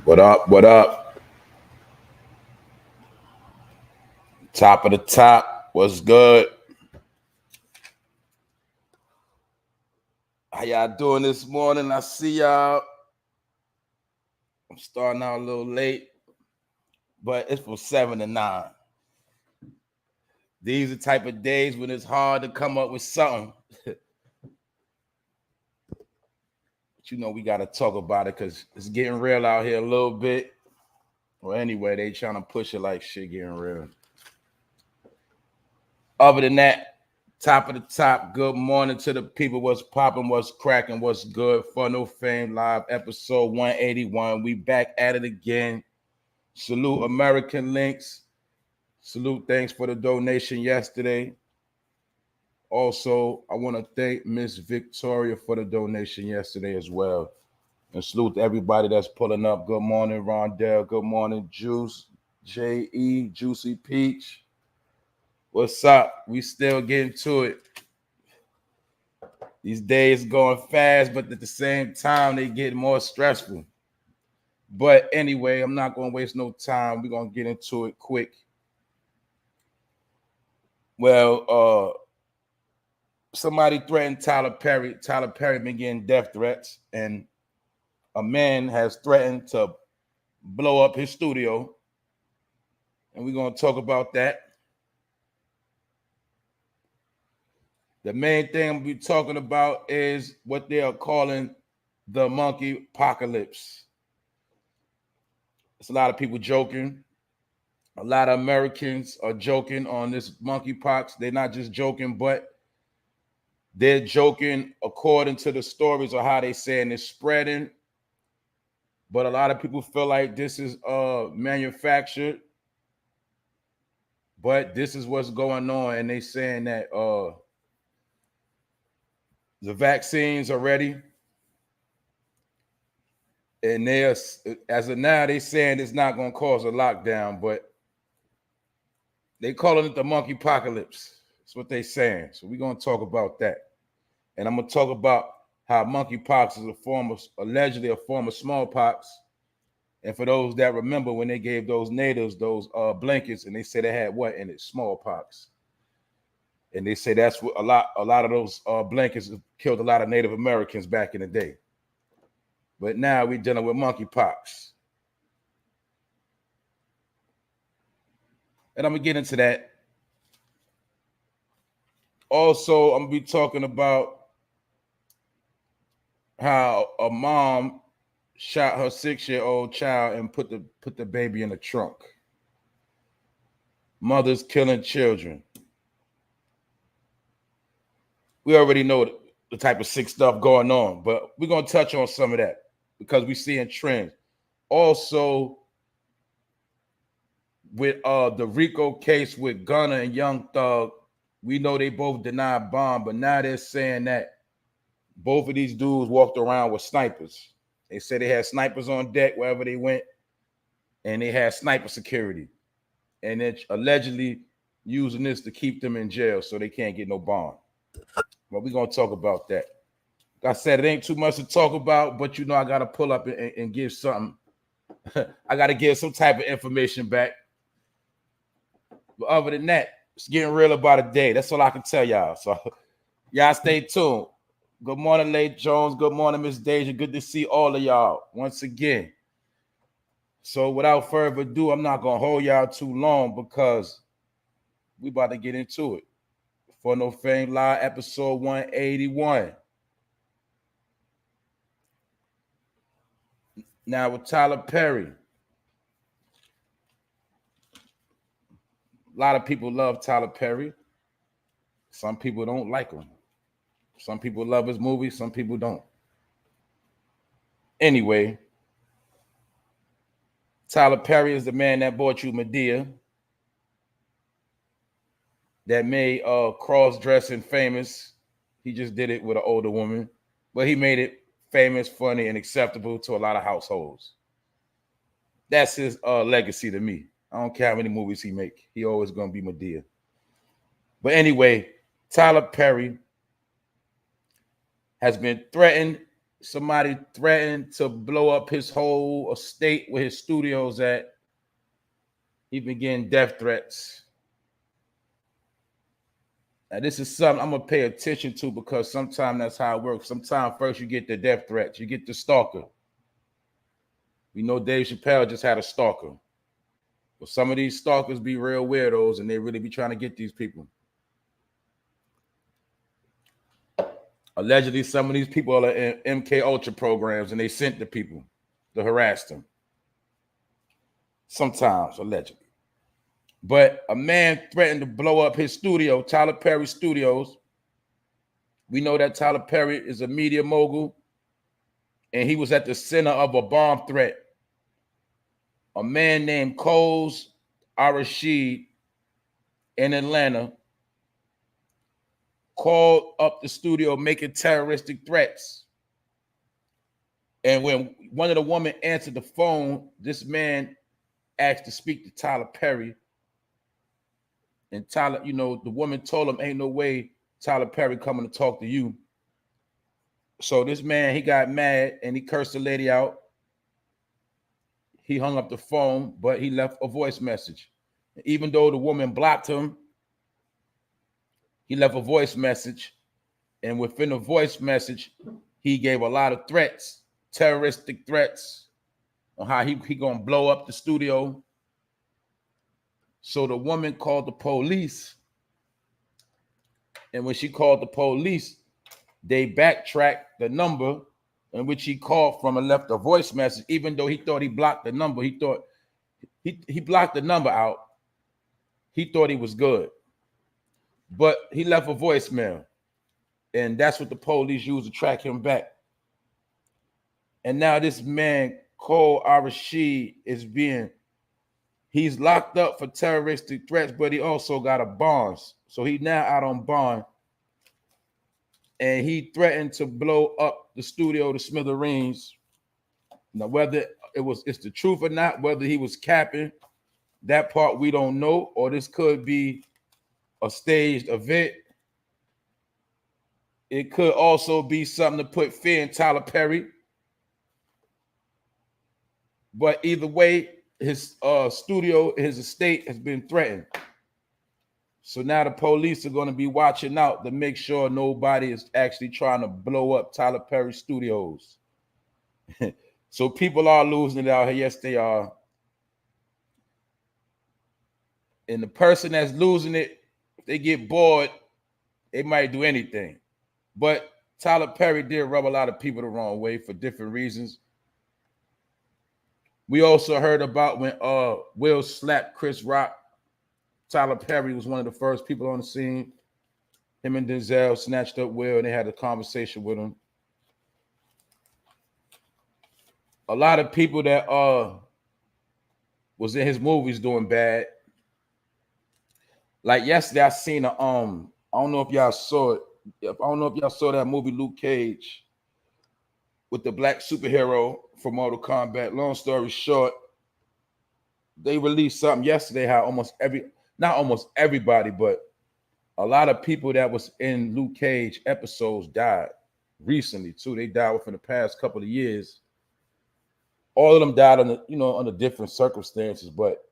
What up? What up? Top of the top. What's good? How y'all doing this morning? I see y'all. I'm starting out a little late, but it's from 7 to 9. These are the type of days when it's hard to come up with something. But you know we got to talk about it because it's getting real out here a little bit. Well, anyway, they trying to push it like shit getting real. Other than that, top of the top, good morning to the people. What's popping, what's cracking, what's good? Funnel Fame Live, episode 181. We back at it again. Salute American Links. Salute, thanks for the donation yesterday. Also, I want to thank Miss Victoria for the donation yesterday as well. And salute to everybody that's pulling up. Good morning, Rondell. Good morning, Juice, J.E., Juicy Peach. What's up? We still getting to it. These days going fast, but at the same time, they get more stressful. But anyway, I'm not going to waste no time. We're going to get into it quick. Well, somebody threatened Tylerperry. Tylerperry been getting death threats, and a man has threatened to blow up his studio. And we're going to talk about that. The main thing we'll be talking about is what they are calling the monkeypocalypse. It's a lot of people joking. A lot of Americans are joking on this monkeypox. They're not just joking, but they're joking according to the stories of how they saying it's spreading. But a lot of people feel like this is manufactured. But this is what's going on. And they saying that the vaccines are ready. And they're, as of now, they saying it's not going to cause a lockdown, but they calling it the monkeypocalypse. That's what they saying. So we're going to talk about that. And I'm going to talk about how monkeypox is allegedly a form of smallpox. And for those that remember when they gave those natives those blankets and they said they had what in it? Smallpox. And they say that's what a lot of those blankets killed a lot of Native Americans back in the day. But now we're dealing with monkeypox. And I'm going to get into that. Also, I'm going to be talking about how a mom shot her 6-year-old child and put the baby in the trunk. Mothers killing children. We already know the type of sick stuff going on, but we're going to touch on some of that because we're seeing trends. Also, with the Rico case with Gunna and Youngthug, we know they both denied bomb, but now they're saying that both of these dudes walked around with snipers. They said they had snipers on deck wherever they went, and they had sniper security. And they're allegedly using this to keep them in jail so they can't get no bond. But we're going to talk about that. Like I said, it ain't too much to talk about, but you know I got to pull up and give something. I got to give some type of information back. But other than that, it's getting real about a day. That's all I can tell y'all. So y'all stay tuned. Good morning, Late Jones. Good morning, Miss Deja. Good to see all of y'all once again. So without further ado, I'm not going to hold y'all too long because we about to get into it. Funnel Fame Live, episode 181. Now with Tylerperry. A lot of people love Tylerperry. Some people don't like him. Some people love his movies. Some people don't. Anyway, Tylerperry is the man that bought you Medea. That made cross-dressing famous. He just did it with an older woman. But he made it famous, funny, and acceptable to a lot of households. That's his legacy to me. I don't care how many movies he make. He always going to be Medea. But anyway, Tylerperry has been threatened somebody threatened to blow up his whole estate where his studio's at. He been getting death threats. Now, this is something I'm gonna pay attention to because sometimes that's how it works. Sometimes first you get the death threats, you get the stalker. We know Dave Chappelle just had a stalker. But some of these stalkers be real weirdos and they really be trying to get these people. Allegedly, some of these people are in MK Ultra programs and they sent the people to harass them. Sometimes, allegedly. But a man threatened to blow up his studio, Tylerperry Studios. We know that Tylerperry is a media mogul, and he was at the center of a bomb threat. A man named Coles Arashid in Atlanta called up the studio making terroristic threats. And when one of the women answered the phone, this man asked to speak to Tylerperry. And Tyler, you know, the woman told him, ain't no way Tylerperry coming to talk to you. So this man, he got mad and he cursed the lady out. He hung up the phone, but he left a voice message. Even though the woman blocked him, he left a voice message. And within the voice message, he gave a lot of threats, terroristic threats on how he gonna blow up the studio. So the woman called the police. And when she called the police, they backtracked the number in which he called from and left a voice message, even though he thought he blocked the number. He thought he blocked the number out. He thought he was good. But he left a voicemail. And that's what the police used to track him back. And now this man, Cole Arashid, he's locked up for terroristic threats, but he also got a bond. So he now out on bond. And he threatened to blow up the studio to smithereens. Now, whether it's the truth or not, whether he was capping, that part we don't know, or this could be a staged event. It could also be something to put fear in Tylerperry. But either way, his studio, his estate has been threatened. So now the police are going to be watching out to make sure nobody is actually trying to blow up Tylerperry Studios. So people are losing it out here. Yes, they are. And the person that's losing it, if they get bored, they might do anything. But Tylerperry did rub a lot of people the wrong way for different reasons. We also heard about when Will slapped Chris Rock. Tylerperry was one of the first people on the scene. Him and Denzel snatched up Will and they had a conversation with him. A lot of people that was in his movies doing bad. Like yesterday, I seen I don't know if y'all saw it. I don't know if y'all saw that movie Luke Cage with the black superhero from Mortal Kombat. Long story short, they released something yesterday how not almost everybody, but a lot of people that was in Luke Cage episodes died recently too. They died within the past couple of years. All of them died under different circumstances, but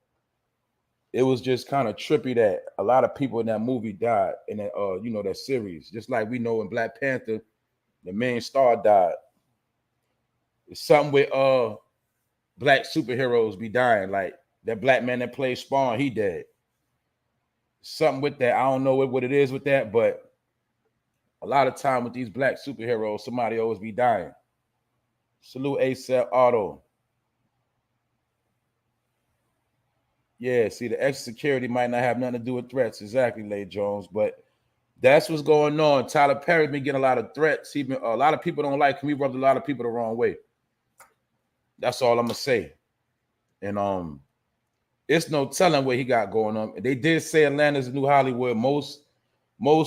it was just kind of trippy that a lot of people in that movie died in that that series. Just like we know in Black Panther, the main star died. It's something with black superheroes be dying. Like that black man that plays Spawn, he dead. Something with that. I don't know what it is with that, but a lot of time with these black superheroes, somebody always be dying. Salute ASAP Auto. Yeah, see, the extra security might not have nothing to do with threats. Exactly, Lay Jones. But that's what's going on. Tylerperry been getting a lot of threats. A lot of people don't like him. He rubbed a lot of people the wrong way. That's all I'm gonna say. And it's no telling what he got going on. They did say Atlanta's the new Hollywood. Most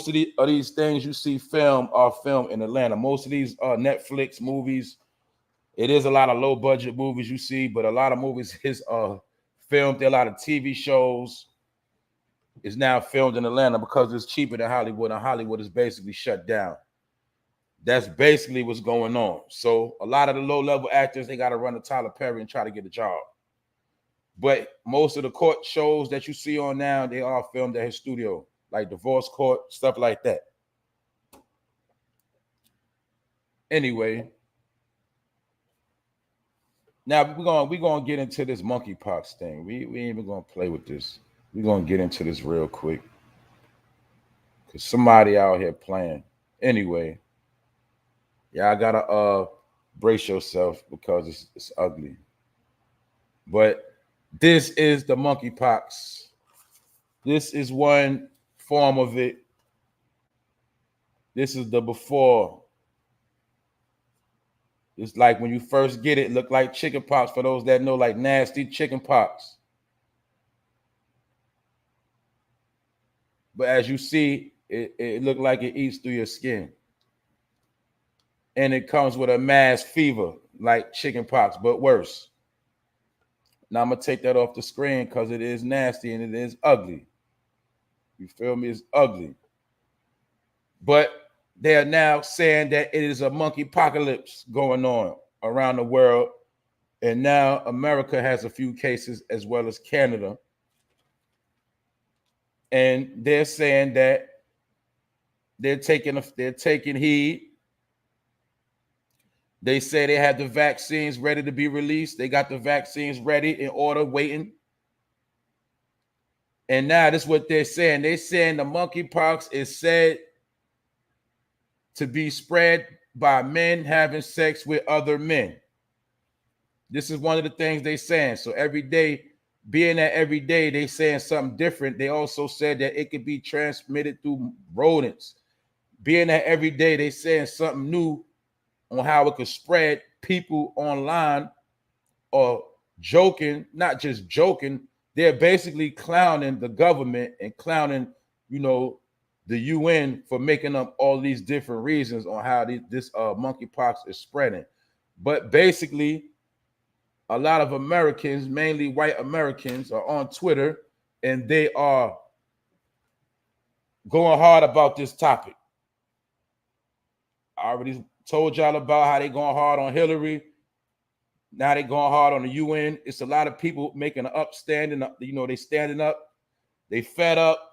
of these things you see are filmed in Atlanta. Most of these Netflix movies, it is a lot of low budget movies you see, but a lot of movies is filmed. There are a lot of TV shows is now filmed in Atlanta because it's cheaper than Hollywood, and Hollywood is basically shut down. That's basically what's going on. So a lot of the low-level actors, they got to run to Tylerperry and try to get a job. But most of the court shows that you see on now, they are filmed at his studio, like divorce court, stuff like that. Anyway, now we're gonna get into this monkeypox thing. We ain't even gonna play with this. We're gonna get into this real quick. Cause somebody out here playing. Anyway, yeah, I gotta brace yourself because it's ugly. But this is the monkeypox. This is one form of it. This is the before. It's like when you first get it, look like chicken pox for those that know, like nasty chicken pox. But as you see, it looked like it eats through your skin. And it comes with a mass fever, like chicken pox, but worse. Now I'm gonna take that off the screen because it is nasty and it is ugly. You feel me? It's ugly. But they are now saying that it is a monkeypocalypse going on around the world. And now America has a few cases as well as Canada. And they're saying that they're taking heed. They say they had the vaccines ready to be released. They got the vaccines ready in order, waiting. And now this is what they're saying. They're saying the monkeypox is said to be spread by men having sex with other men. This is one of the things they're saying. So every day, being that every day they saying something different, they also said that it could be transmitted through rodents. Being that every day they saying something new on how it could spread, people online or joking, not just joking, they're basically clowning the government and clowning, the UN for making up all these different reasons on how this monkeypox is spreading. But basically, a lot of Americans, mainly white Americans, are on Twitter and they are going hard about this topic. I already told y'all about how they going hard on Hillary. Now they going hard on the UN. It's a lot of people making an standing up. They standing up. They fed up.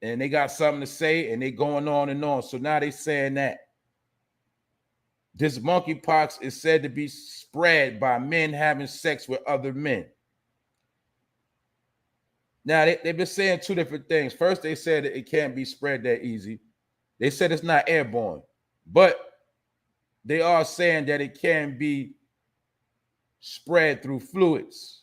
And they got something to say, and they going on and on. So now they saying that this monkeypox is said to be spread by men having sex with other men. Now, they've been saying two different things. First, they said that it can't be spread that easy. They said it's not airborne. But they are saying that it can be spread through fluids.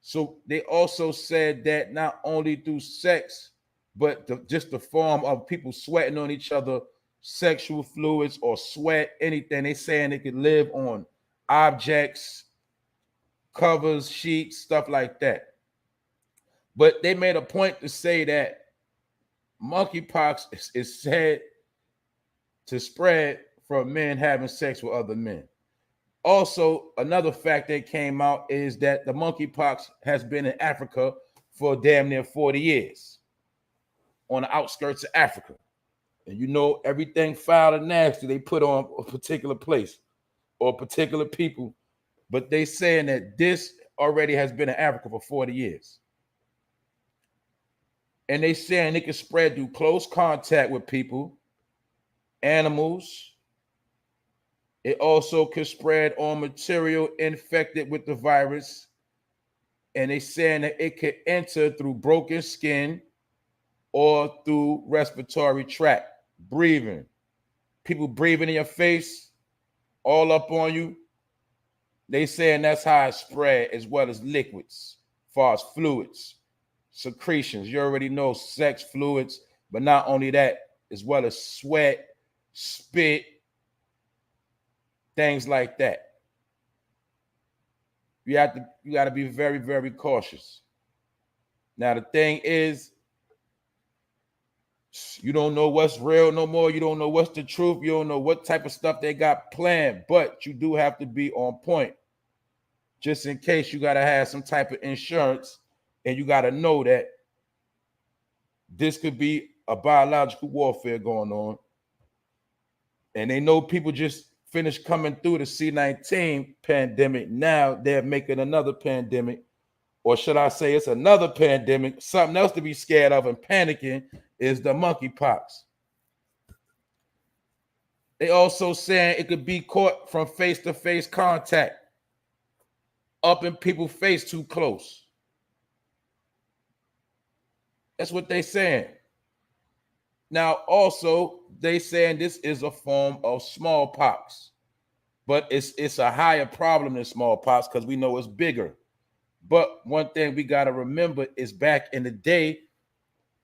So they also said that not only through sex, but just the form of people sweating on each other, sexual fluids or sweat, anything. They saying it could live on objects, covers, sheets, stuff like that. But they made a point to say that monkeypox is said to spread from men having sex with other men. Also, another fact that came out is that the monkeypox has been in Africa for damn near 40 years. On the outskirts of Africa. And everything foul and nasty they put on a particular place or particular people. But they saying that this already has been in Africa for 40 years. And they saying it can spread through close contact with people, animals. It also can spread on material infected with the virus. And they saying that it can enter through broken skin, or through respiratory tract, breathing. People breathing in your face, all up on you. They saying that's how it spread, as well as liquids, as far as fluids, secretions. You already know sex fluids, but not only that, as well as sweat, spit, things like that. You got to be very, very cautious. Now the thing is, you don't know what's real no more. You don't know what's the truth. You don't know what type of stuff they got planned, but you do have to be on point. Just in case, you got to have some type of insurance, and you got to know that this could be a biological warfare going on. And they know people just finished coming through the C-19 pandemic. Now they're making another pandemic, or should I say it's another pandemic, something else to be scared of and panicking is the monkeypox. They also saying it could be caught from face-to-face contact, up in people's face too close. That's what they saying. Now, also, they saying this is a form of smallpox, but it's a higher problem than smallpox because we know it's bigger. But one thing we got to remember is back in the day,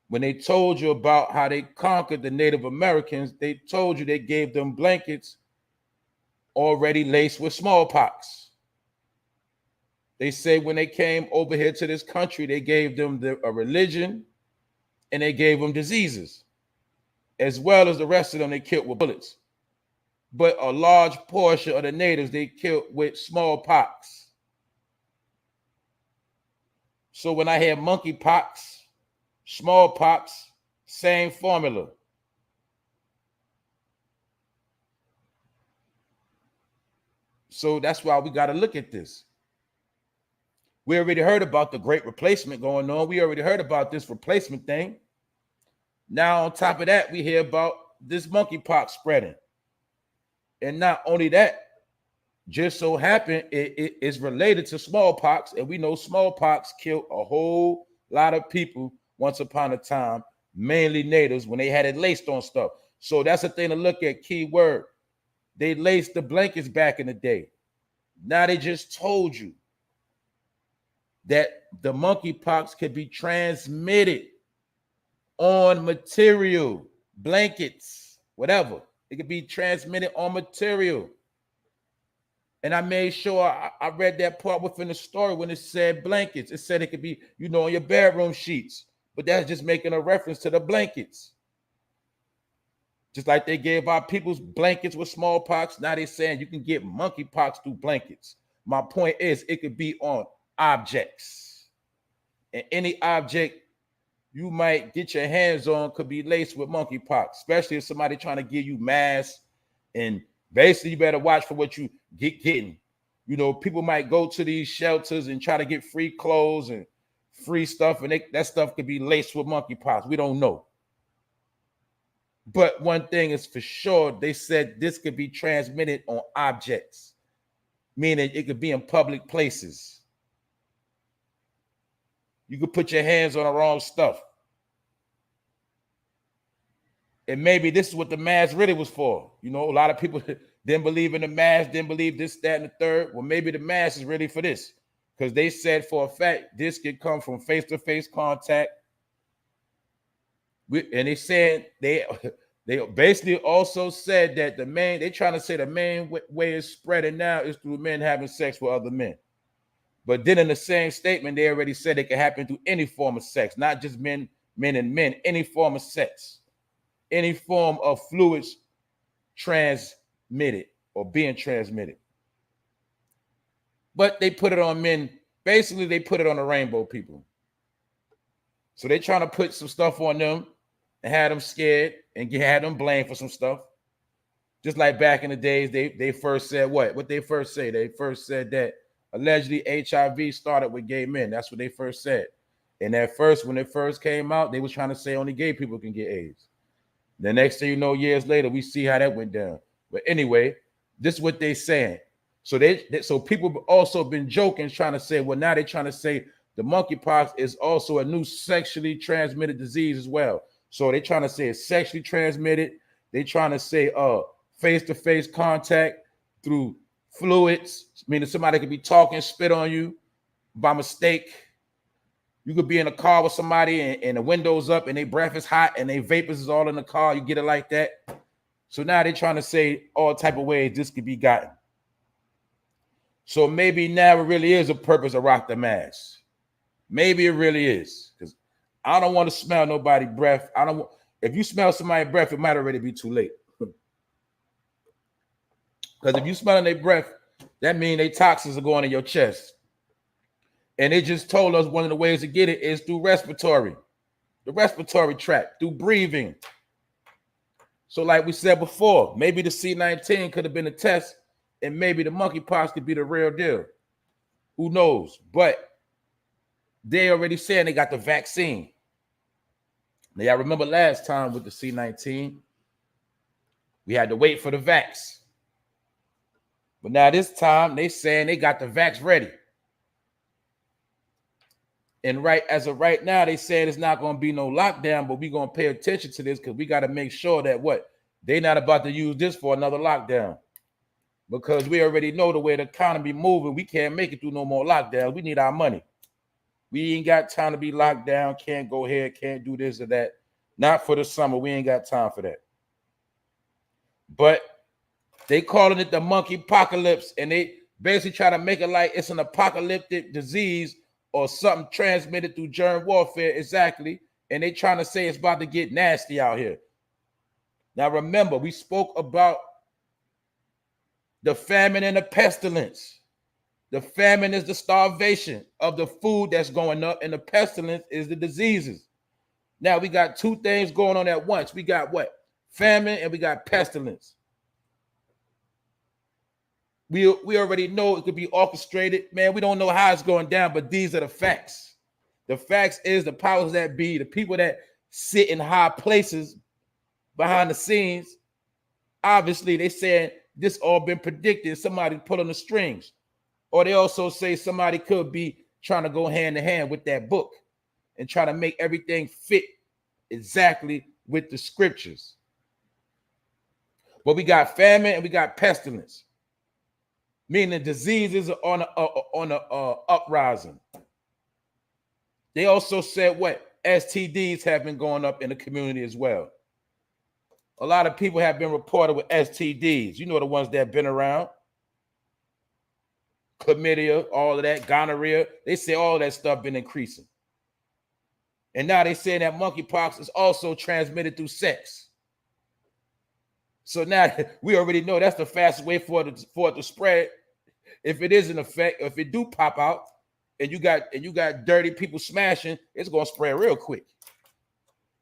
when they told you about how they conquered the Native Americans, they told you they gave them blankets already laced with smallpox. They say when they came over here to this country, they gave them a religion and they gave them diseases, as well as the rest of them they killed with bullets. But a large portion of the natives they killed with smallpox. So when I hear monkeypox, smallpox, same formula. So that's why we got to look at this. We already heard about the great replacement going on. We already heard about this replacement thing. Now, on top of that, we hear about this monkeypox spreading. And not only that, just so happened it is related to smallpox. And we know smallpox killed a whole lot of people once upon a time, mainly natives, when they had it laced on stuff. So that's a thing to look at, key word. They laced the blankets back in the day. Now they just told you that the monkeypox could be transmitted on material, blankets, whatever. It could be transmitted on material. And I made sure I read that part within the story when it said blankets. It said it could be, on your bedroom sheets. But that's just making a reference to the blankets. Just like they gave our people's blankets with smallpox, now they're saying you can get monkeypox through blankets. My point is, it could be on objects. And any object you might get your hands on could be laced with monkeypox, especially if somebody trying to give you masks. And basically, you better watch for what you getting. People might go to these shelters and try to get free clothes and free stuff, and that stuff could be laced with monkeypox. We don't know. But one thing is for sure, they said this could be transmitted on objects, meaning it could be in public places. You could put your hands on the wrong stuff. And maybe this is what the mask really was for. A lot of people didn't believe in the mask, didn't believe this, that, and the third. Well, maybe the mask is really for this. Because they said for a fact this could come from face-to-face contact. And they said they basically also said that they're trying to say the main way it's spreading now is through men having sex with other men. But then in the same statement, they already said it can happen through any form of sex, not just men and men, any form of sex, any form of fluids transmitted or being transmitted. But they put it on men. Basically, they put it on the rainbow people. So they're trying to put some stuff on them and had them scared and had them blamed for some stuff. Just like back in the days, they first said what? What they first say? They first said that allegedly HIV started with gay men. That's what they first said. And at first, when it first came out, they was trying to say only gay people can get AIDS. The next thing you know, years later, we see how that went down. But anyway, this is what they saying. So so people also been joking, trying to say, well, now they're trying to say the monkeypox is also a new sexually transmitted disease as well. So they're trying to say it's sexually transmitted. They're trying to say face-to-face contact through fluids, meaning somebody could be talking, spit on you by mistake. You could be in a car with somebody and the window's up and their breath is hot and their vapors is all in the car. You get it like that. So now they're trying to say all type of ways this could be gotten. So maybe now it really is a purpose to rock the mask. Maybe it really is. Because I don't want to smell nobody's breath. If you smell somebody's breath, it might already be too late. Because if you smell their breath, that means their toxins are going in your chest. And they just told us one of the ways to get it is through the respiratory tract, through breathing. So like we said before, maybe the C19 could have been a test, and maybe the monkeypox could be the real deal. Who knows? But they already saying they got the vaccine. Now, I remember last time with the C19, we had to wait for the vax. But now this time, they saying they got the vax ready. And as of right now, they said it's not going to be no lockdown, but we're going to pay attention to this because we got to make sure that they're not about to use this for another lockdown. Because we already know the way the economy moving, we can't make it through no more lockdowns. We need our money. We ain't got time to be locked down, can't go ahead, can't do this or that. Not for the summer. We ain't got time for that. But they calling it the monkeypocalypse, and they basically try to make it like it's an apocalyptic disease or something transmitted through germ warfare, exactly. And they trying to say it's about to get nasty out here. Now remember, we spoke about the famine and the pestilence. The famine is the starvation of the food that's going up, and the pestilence is the diseases. Now we got two things going on at once. We got what? Famine, and we got pestilence. We already know it could be orchestrated. Man, we don't know how it's going down, but these are the facts. The facts is the powers that be, the people that sit in high places behind the scenes. Obviously, they saying this all been predicted. Somebody pulling the strings. Or they also say somebody could be trying to go hand in hand with that book and try to make everything fit exactly with the scriptures. But we got famine and we got pestilence, meaning diseases are on a uprising. They also said STDs have been going up in the community as well. A lot of people have been reported with STDs. You know, the ones that have been around. Chlamydia, all of that, gonorrhea. They say all that stuff been increasing. And now they say that monkeypox is also transmitted through sex. So now we already know that's the fastest way for it to spread. If it is an effect, if it do pop out, and you got dirty people smashing, it's gonna spread real quick.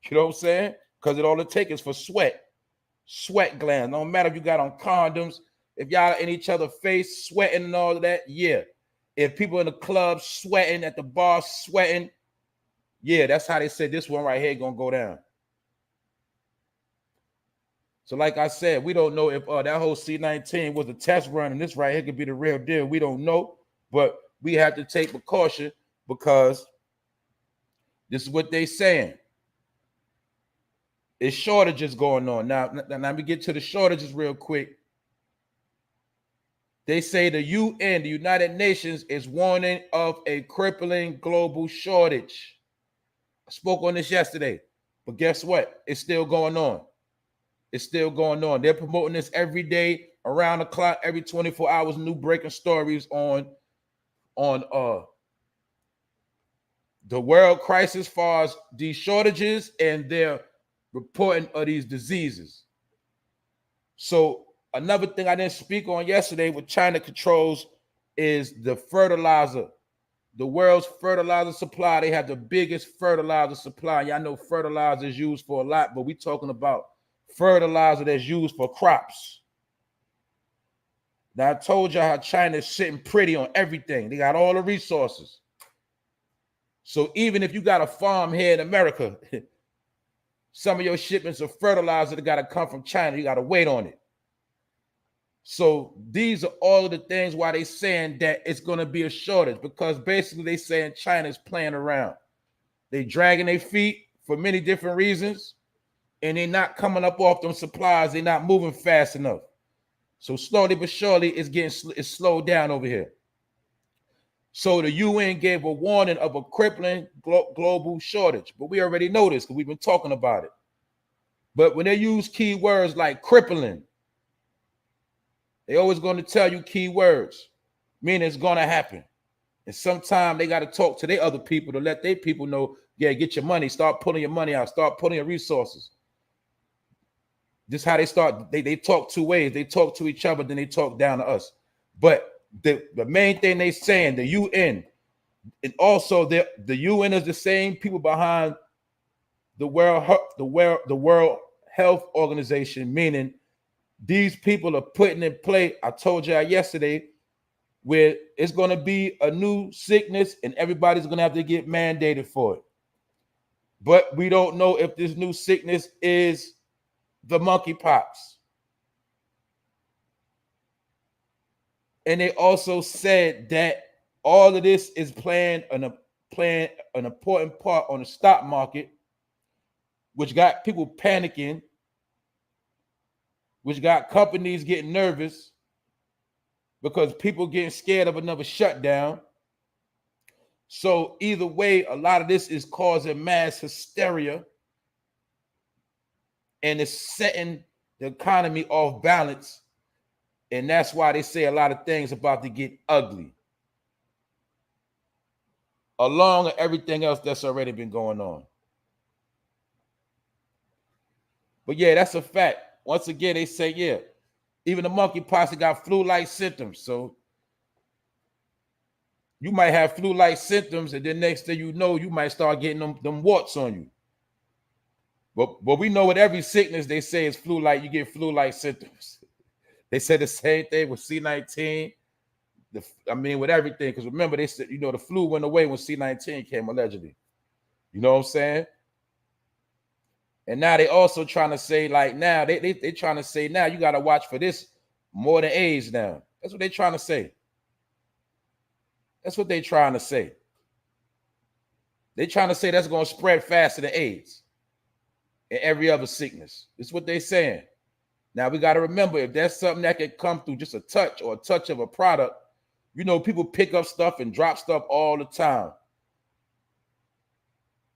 You know what I'm saying? Because all it takes is for sweat glands. No matter if you got on condoms, if y'all in each other's face, sweating and all of that, yeah. If people in the club sweating, at the bar sweating, yeah, that's how they said this one right here gonna go down. So like I said, we don't know if that whole C19 was a test run and this right here could be the real deal. We don't know, but we have to take precaution because this is what they saying. It's shortages going on. Now we get to the shortages real quick. They say the UN, the United Nations, is warning of a crippling global shortage. I spoke on this yesterday, but guess what? It's still going on. It's still going on. They're promoting this every day, around the clock, every 24 hours, new breaking stories on the world crisis as far as these shortages and their reporting of these diseases. So another thing I didn't speak on yesterday with China controls is the fertilizer. The world's fertilizer supply. They have the biggest fertilizer supply. Y'all know fertilizer is used for a lot, but we're talking about fertilizer that's used for crops. Now, I told you how China is sitting pretty on everything. They got all the resources. So even if you got a farm here in America, some of your shipments of fertilizer that got to come from China, you got to wait on it. So these are all of the things why they saying that it's going to be a shortage, because basically they saying China is playing around. They dragging their feet for many different reasons, and they're not coming up off them supplies. They're not moving fast enough. So slowly but surely, it's slowed down over here. So the UN gave a warning of a crippling global shortage, but we already know this because we've been talking about it. But when they use key words like crippling, they always going to tell you key words, meaning it's going to happen. And sometimes they got to talk to their other people to let their people know, yeah, get your money, start pulling your money out, start pulling your resources. This is how they start. They talk two ways. They talk to each other, then they talk down to us. But the main thing they saying, the UN, and also the UN is the same people behind the World Health Organization, meaning these people are putting in play, I told y'all yesterday, where it's going to be a new sickness and everybody's going to have to get mandated for it. But we don't know if this new sickness is the monkeypox. And they also said that all of this is playing an important part on the stock market, which got people panicking, which got companies getting nervous because people getting scared of another shutdown. So either way, a lot of this is causing mass hysteria and it's setting the economy off balance. And that's why they say a lot of things about to get ugly, along with everything else that's already been going on. But yeah, that's a fact. Once again, they say, yeah, even the monkeypox got flu-like symptoms. So you might have flu-like symptoms, and then next thing you know, you might start getting them warts on you. But we know with every sickness, they say it's flu-like, you get flu-like symptoms. They said the same thing with C-19. With everything. Because remember, they said, the flu went away when C-19 came, allegedly. You know what I'm saying? And now they also trying to say, like, now they trying to say, now you got to watch for this more than AIDS now. That's what they're trying to say. That's what they're trying to say. They're trying to say that's going to spread faster than AIDS and every other sickness. That's what they're saying. Now, we got to remember, if there's something that can come through just a touch or a touch of a product, people pick up stuff and drop stuff all the time,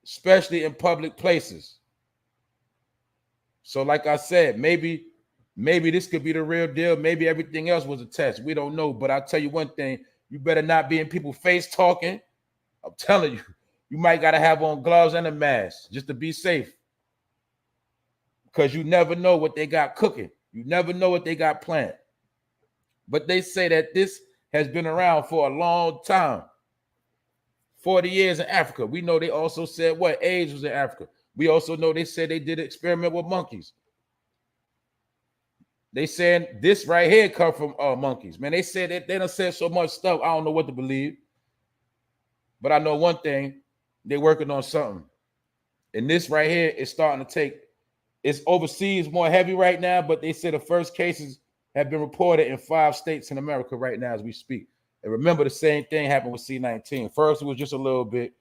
especially in public places. So like I said, maybe this could be the real deal. Maybe everything else was a test. We don't know. But I'll tell you one thing, you better not be in people's face talking. I'm telling you, you might got to have on gloves and a mask just to be safe. Because you never know what they got cooking. You never know what they got planned. But they say that this has been around for a long time. 40 years in Africa. We know they also said what? AIDS was in Africa. We also know they said they did an experiment with monkeys. They said this right here come from monkeys. Man, they said that they done said so much stuff, I don't know what to believe. But I know one thing, they're working on something. And this right here is starting to take, it's overseas more heavy right now, but they said the first cases have been reported in 5 states in America right now as we speak. And remember, the same thing happened with C-19. First, it was just a little bit.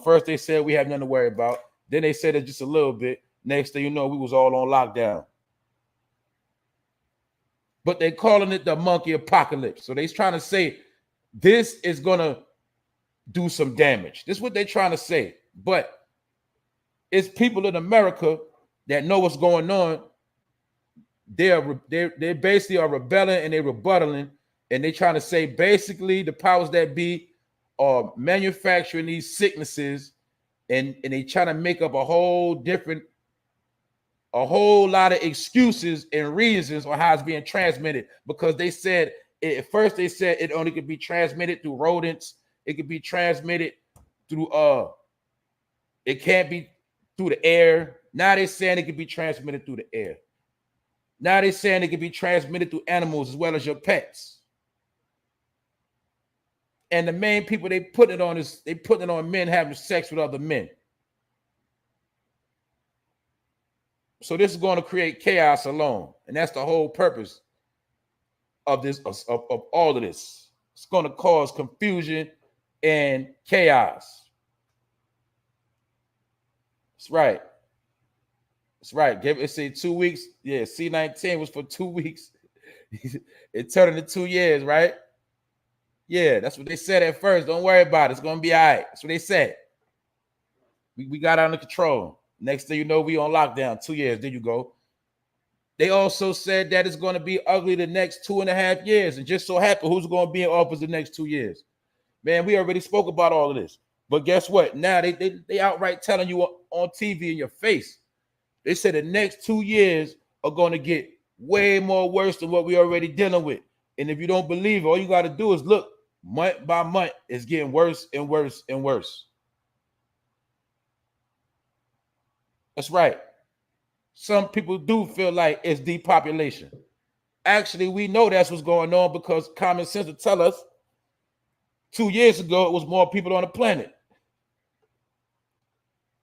First they said we have nothing to worry about. Then they said it just a little bit. Next thing you know, we was all on lockdown. But they calling it the monkey apocalypse. So they're trying to say this is going to do some damage. This is what they're trying to say. But it's people in America that know what's going on. They basically are rebelling and they're rebuttaling. And they're trying to say basically the powers that be are manufacturing these sicknesses and they trying to make up a whole lot of excuses and reasons on how it's being transmitted, because they said at first they said it only could be transmitted through rodents. It could be transmitted through it can't be through the air. Now they're saying it could be transmitted through the air. Now they're saying it could be transmitted through animals as well as your pets. And the main people they put it on is they put it on men having sex with other men. So this is going to create chaos alone. And that's the whole purpose of this, of all of this. It's going to cause confusion and chaos. That's right. That's right. Give it, say 2 weeks. Yeah, C-19 was for 2 weeks. It turned into 2 years, right? Yeah, that's what they said at first. Don't worry about it. It's going to be all right. That's what they said. We got under control. Next thing you know, we on lockdown. 2 years. There you go. They also said that it's going to be ugly the next 2.5 years. And just so happen, who's going to be in office the next 2 years? Man, we already spoke about all of this. But guess what? Now they outright telling you on TV in your face. They said the next 2 years are going to get way more worse than what we already dealing with. And if you don't believe it, all you got to do is look. Month by month, it's getting worse and worse and worse. That's right. Some people do feel like it's depopulation. Actually, we know that's what's going on because common sense will tell us 2 years ago it was more people on the planet.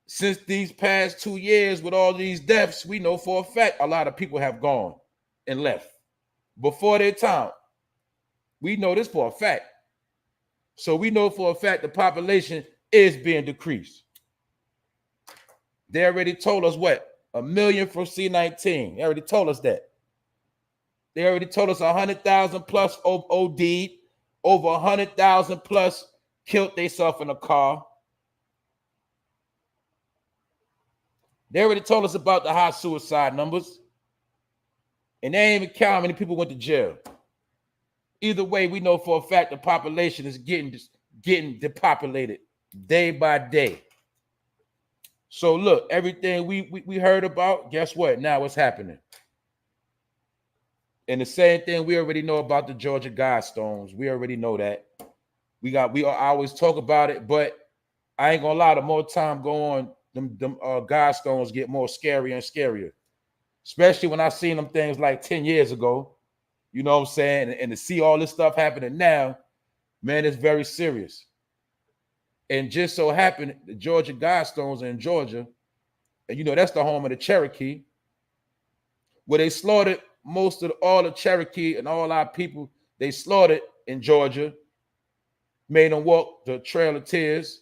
Since these past 2 years with all these deaths, we know for a fact a lot of people have gone and left before their time. We know this for a fact. So we know for a fact the population is being decreased. They already told us what? 1 million from C-19. They already told us that. They already told us 100,000 plus OD'd, over 100,000 plus killed themselves in a car. They already told us about the high suicide numbers. And they ain't even count how many people went to jail. Either way, we know for a fact the population is getting depopulated day by day. So look, everything we heard about, guess what? Now it's happening. And the same thing we already know about the Georgia Guidestones. We already know that. We always talk about it, but I ain't gonna lie, the more time go on, them Guidestones get more scarier and scarier. Especially when I seen them things like 10 years ago. You know what I'm saying? And to see all this stuff happening now, man, it's very serious. And just so happened, the Georgia Guidestones are in Georgia. And you know, that's the home of the Cherokee, where they slaughtered all the Cherokee and all our people. They slaughtered in Georgia, made them walk the Trail of Tears.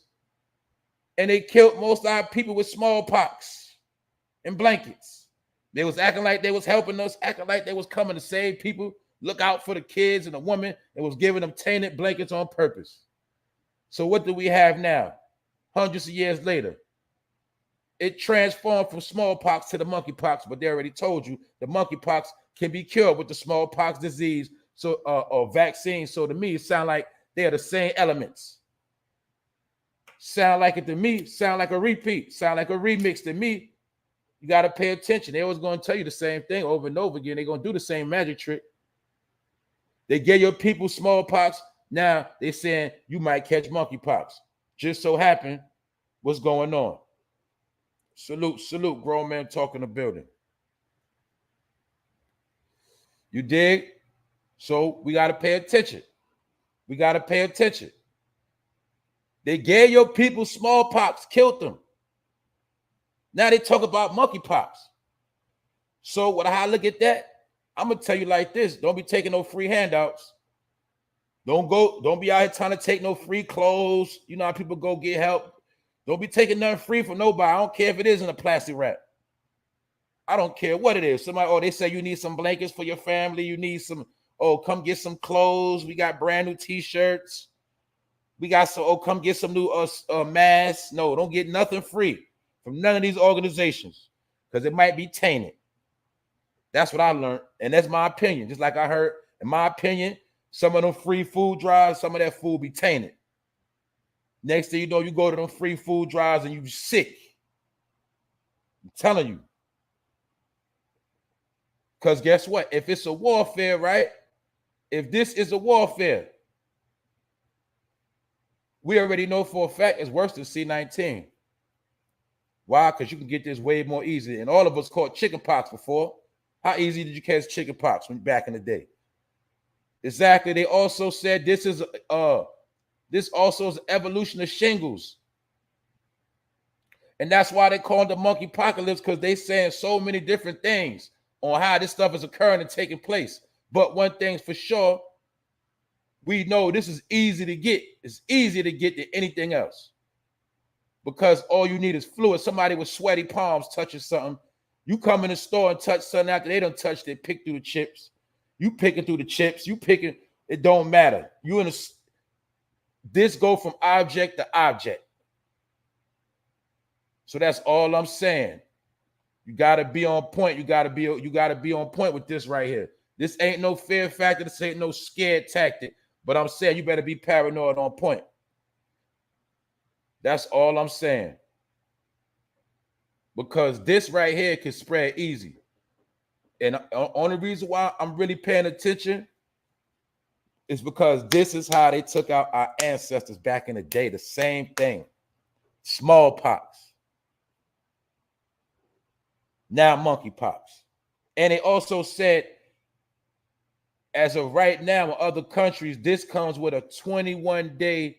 And they killed most of our people with smallpox and blankets. They was acting like they was helping us, acting like they was coming to save people, look out for the kids and the women, and was giving them tainted blankets on purpose. So what do we have now? Hundreds of years later. It transformed from smallpox to the monkeypox, but they already told you the monkeypox can be cured with the smallpox disease, so or vaccine. So to me, it sounds like they are the same elements. Sound like it to me, sound like a repeat, sound like a remix to me. You got to pay attention. They always going to tell you the same thing over and over again. They're going to do the same magic trick. They gave your people smallpox. Now they're saying you might catch monkeypox. Just so happen what's going on. Salute, grown man talking the building. You dig? So we got to pay attention. We got to pay attention. They gave your people smallpox, killed them. Now they talk about monkeypox. So when I look at that, I'm gonna tell you like this: don't be taking no free handouts. Don't be out here trying to take no free clothes. You know how people go get help. Don't be taking nothing free from nobody. I don't care if it is in a plastic wrap. I don't care what it is. Somebody, they say you need some blankets for your family. You need some, come get some clothes. We got brand new t-shirts. We got some, come get some new masks. No, don't get nothing free from none of these organizations because it might be tainted. That's what I learned. And that's my opinion. Just like I heard, in my opinion, some of them free food drives, some of that food be tainted. Next thing you know, you go to them free food drives and you sick. I'm telling you. Because guess what? If it's a warfare, right? If this is a warfare, we already know for a fact it's worse than C-19. Why? Because you can get this way more easily. And all of us caught chicken pox before. How easy did you catch chicken pox back in the day? Exactly. They also said this also is evolution of shingles. And that's why they call it the monkeypocalypse, because they saying so many different things on how this stuff is occurring and taking place. But one thing's for sure, we know this is easy to get. It's easier to get than anything else. Because all you need is fluid. Somebody with sweaty palms touching something. You come in the store and touch something after they done touched it, pick through the chips. You picking through the chips. You picking, it don't matter. You in a, this go from object to object. So that's all I'm saying. You gotta be on point. You gotta be on point with this right here. This ain't no fear factor. This ain't no scared tactic. But I'm saying you better be paranoid on point. That's all I'm saying. Because this right here can spread easy. And the only reason why I'm really paying attention is because this is how they took out our ancestors back in the day. The same thing. Smallpox. now monkeypox. And they also said, as of right now in other countries, this comes with a 21-day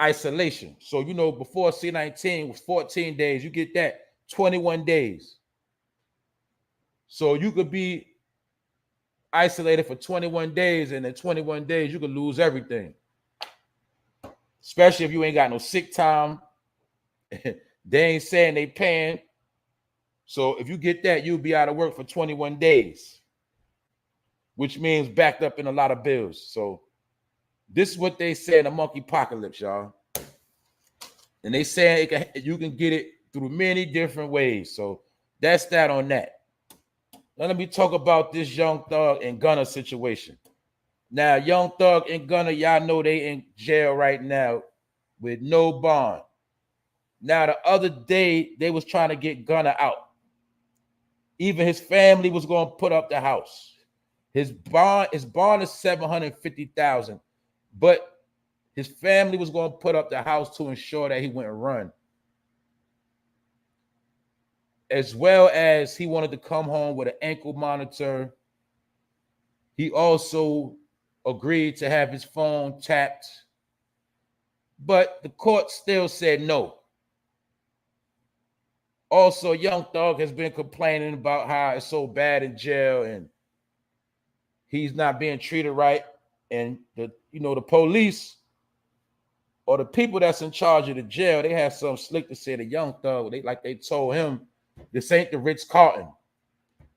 isolation. So, you know, before C19 was 14 days, you get that 21 days. So you could be isolated for 21 days, and in 21 days, you could lose everything. Especially if you ain't got no sick time. They ain't saying they paying. So if you get that, you'll be out of work for 21 days, which means backed up in a lot of bills. So this is what they say in the monkeypocalypse, y'all. And they saying you can get it through many different ways. So that's that on that. Now let me talk about this Youngthug and Gunna situation. Now, Youngthug and Gunna, y'all know they in jail right now with no bond. Now, the other day, they was trying to get Gunna out. Even his family was going to put up the house. His bond is $750,000, but his family was going to put up the house to ensure that he wouldn't run. As well as he wanted to come home with an ankle monitor. He also agreed to have his phone tapped, but the court still said no. Also, Youngthug has been complaining about how it's so bad in jail and he's not being treated right. And the police or the people that's in charge of the jail, they have some slick to say to Youngthug. They told him, this ain't the Ritz-Carlton,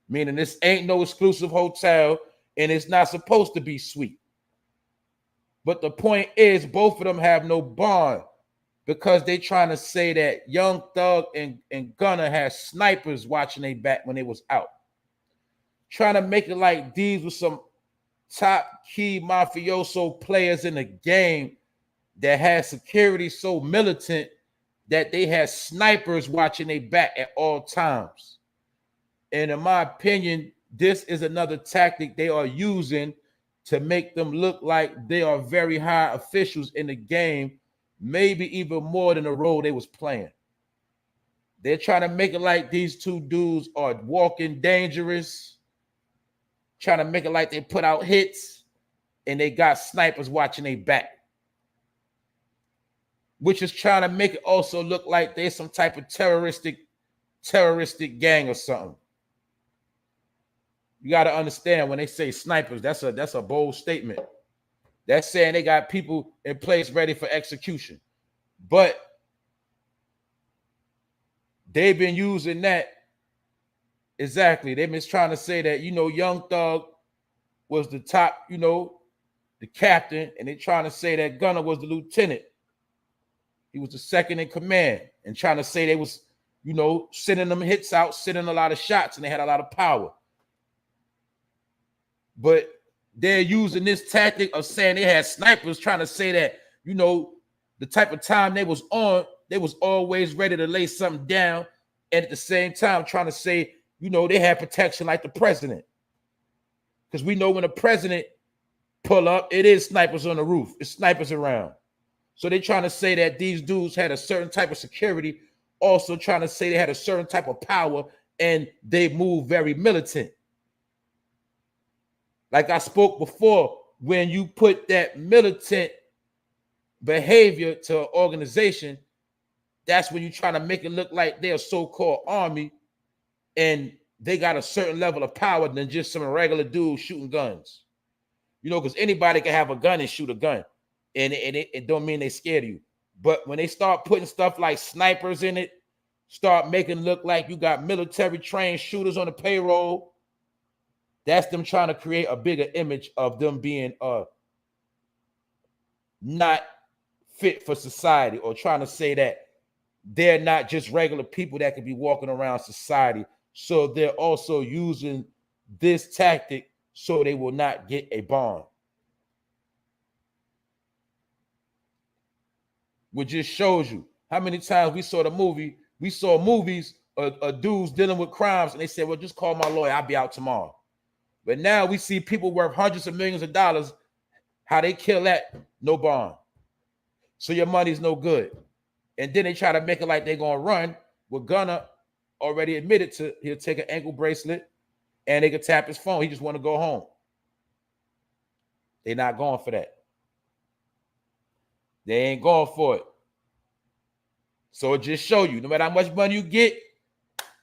meaning this ain't no exclusive hotel and it's not supposed to be sweet. But the point is, both of them have no bond because they trying to say that Youngthug and Gunna had snipers watching their back when they was out. Trying to make it like these were some top key mafioso players in the game that had security so militant that they had snipers watching their back at all times. And in my opinion, this is another tactic they are using to make them look like they are very high officials in the game, maybe even more than the role they was playing. They're trying to make it like these two dudes are walking dangerous, trying to make it like they put out hits and they got snipers watching their back, which is trying to make it also look like they're some type of terroristic gang or something. You got to understand, when they say snipers, that's a bold statement. That's saying they got people in place ready for execution. But they've been using that. Exactly. They've been trying to say that, Youngthug was the top, the captain, and they're trying to say that Gunna was the lieutenant. He was the second in command, and trying to say they was, sending them hits out, sending a lot of shots, and they had a lot of power. But they're using this tactic of saying they had snipers, trying to say that, the type of time they was on, they was always ready to lay something down. And at the same time, trying to say, they had protection like the president. Because we know when the president pull up, it is snipers on the roof. It's snipers around. So they're trying to say that these dudes had a certain type of security, also trying to say they had a certain type of power, and they move very militant. Like I spoke before, when you put that militant behavior to an organization, that's when you're trying to make it look like they're a so-called army and they got a certain level of power than just some regular dudes shooting guns. Because anybody can have a gun and shoot a gun, and it don't mean they scared of you. But when they start putting stuff like snipers in it, start making it look like you got military trained shooters on the payroll, that's them trying to create a bigger image of them being not fit for society, or trying to say that they're not just regular people that could be walking around society. So they're also using this tactic so they will not get a bond. Which just shows you how many times we saw movies of dudes dealing with crimes, and they said, well, just call my lawyer, I'll be out tomorrow. But now we see people worth hundreds of millions of dollars, how they kill that, no bond. So your money's no good. And then they try to make it like they're going to run with Gunna. already admitted to he'll take an ankle bracelet and they can tap his phone. He just want to go home. They're not going for that. They ain't going for it. So it just show you, no matter how much money you get,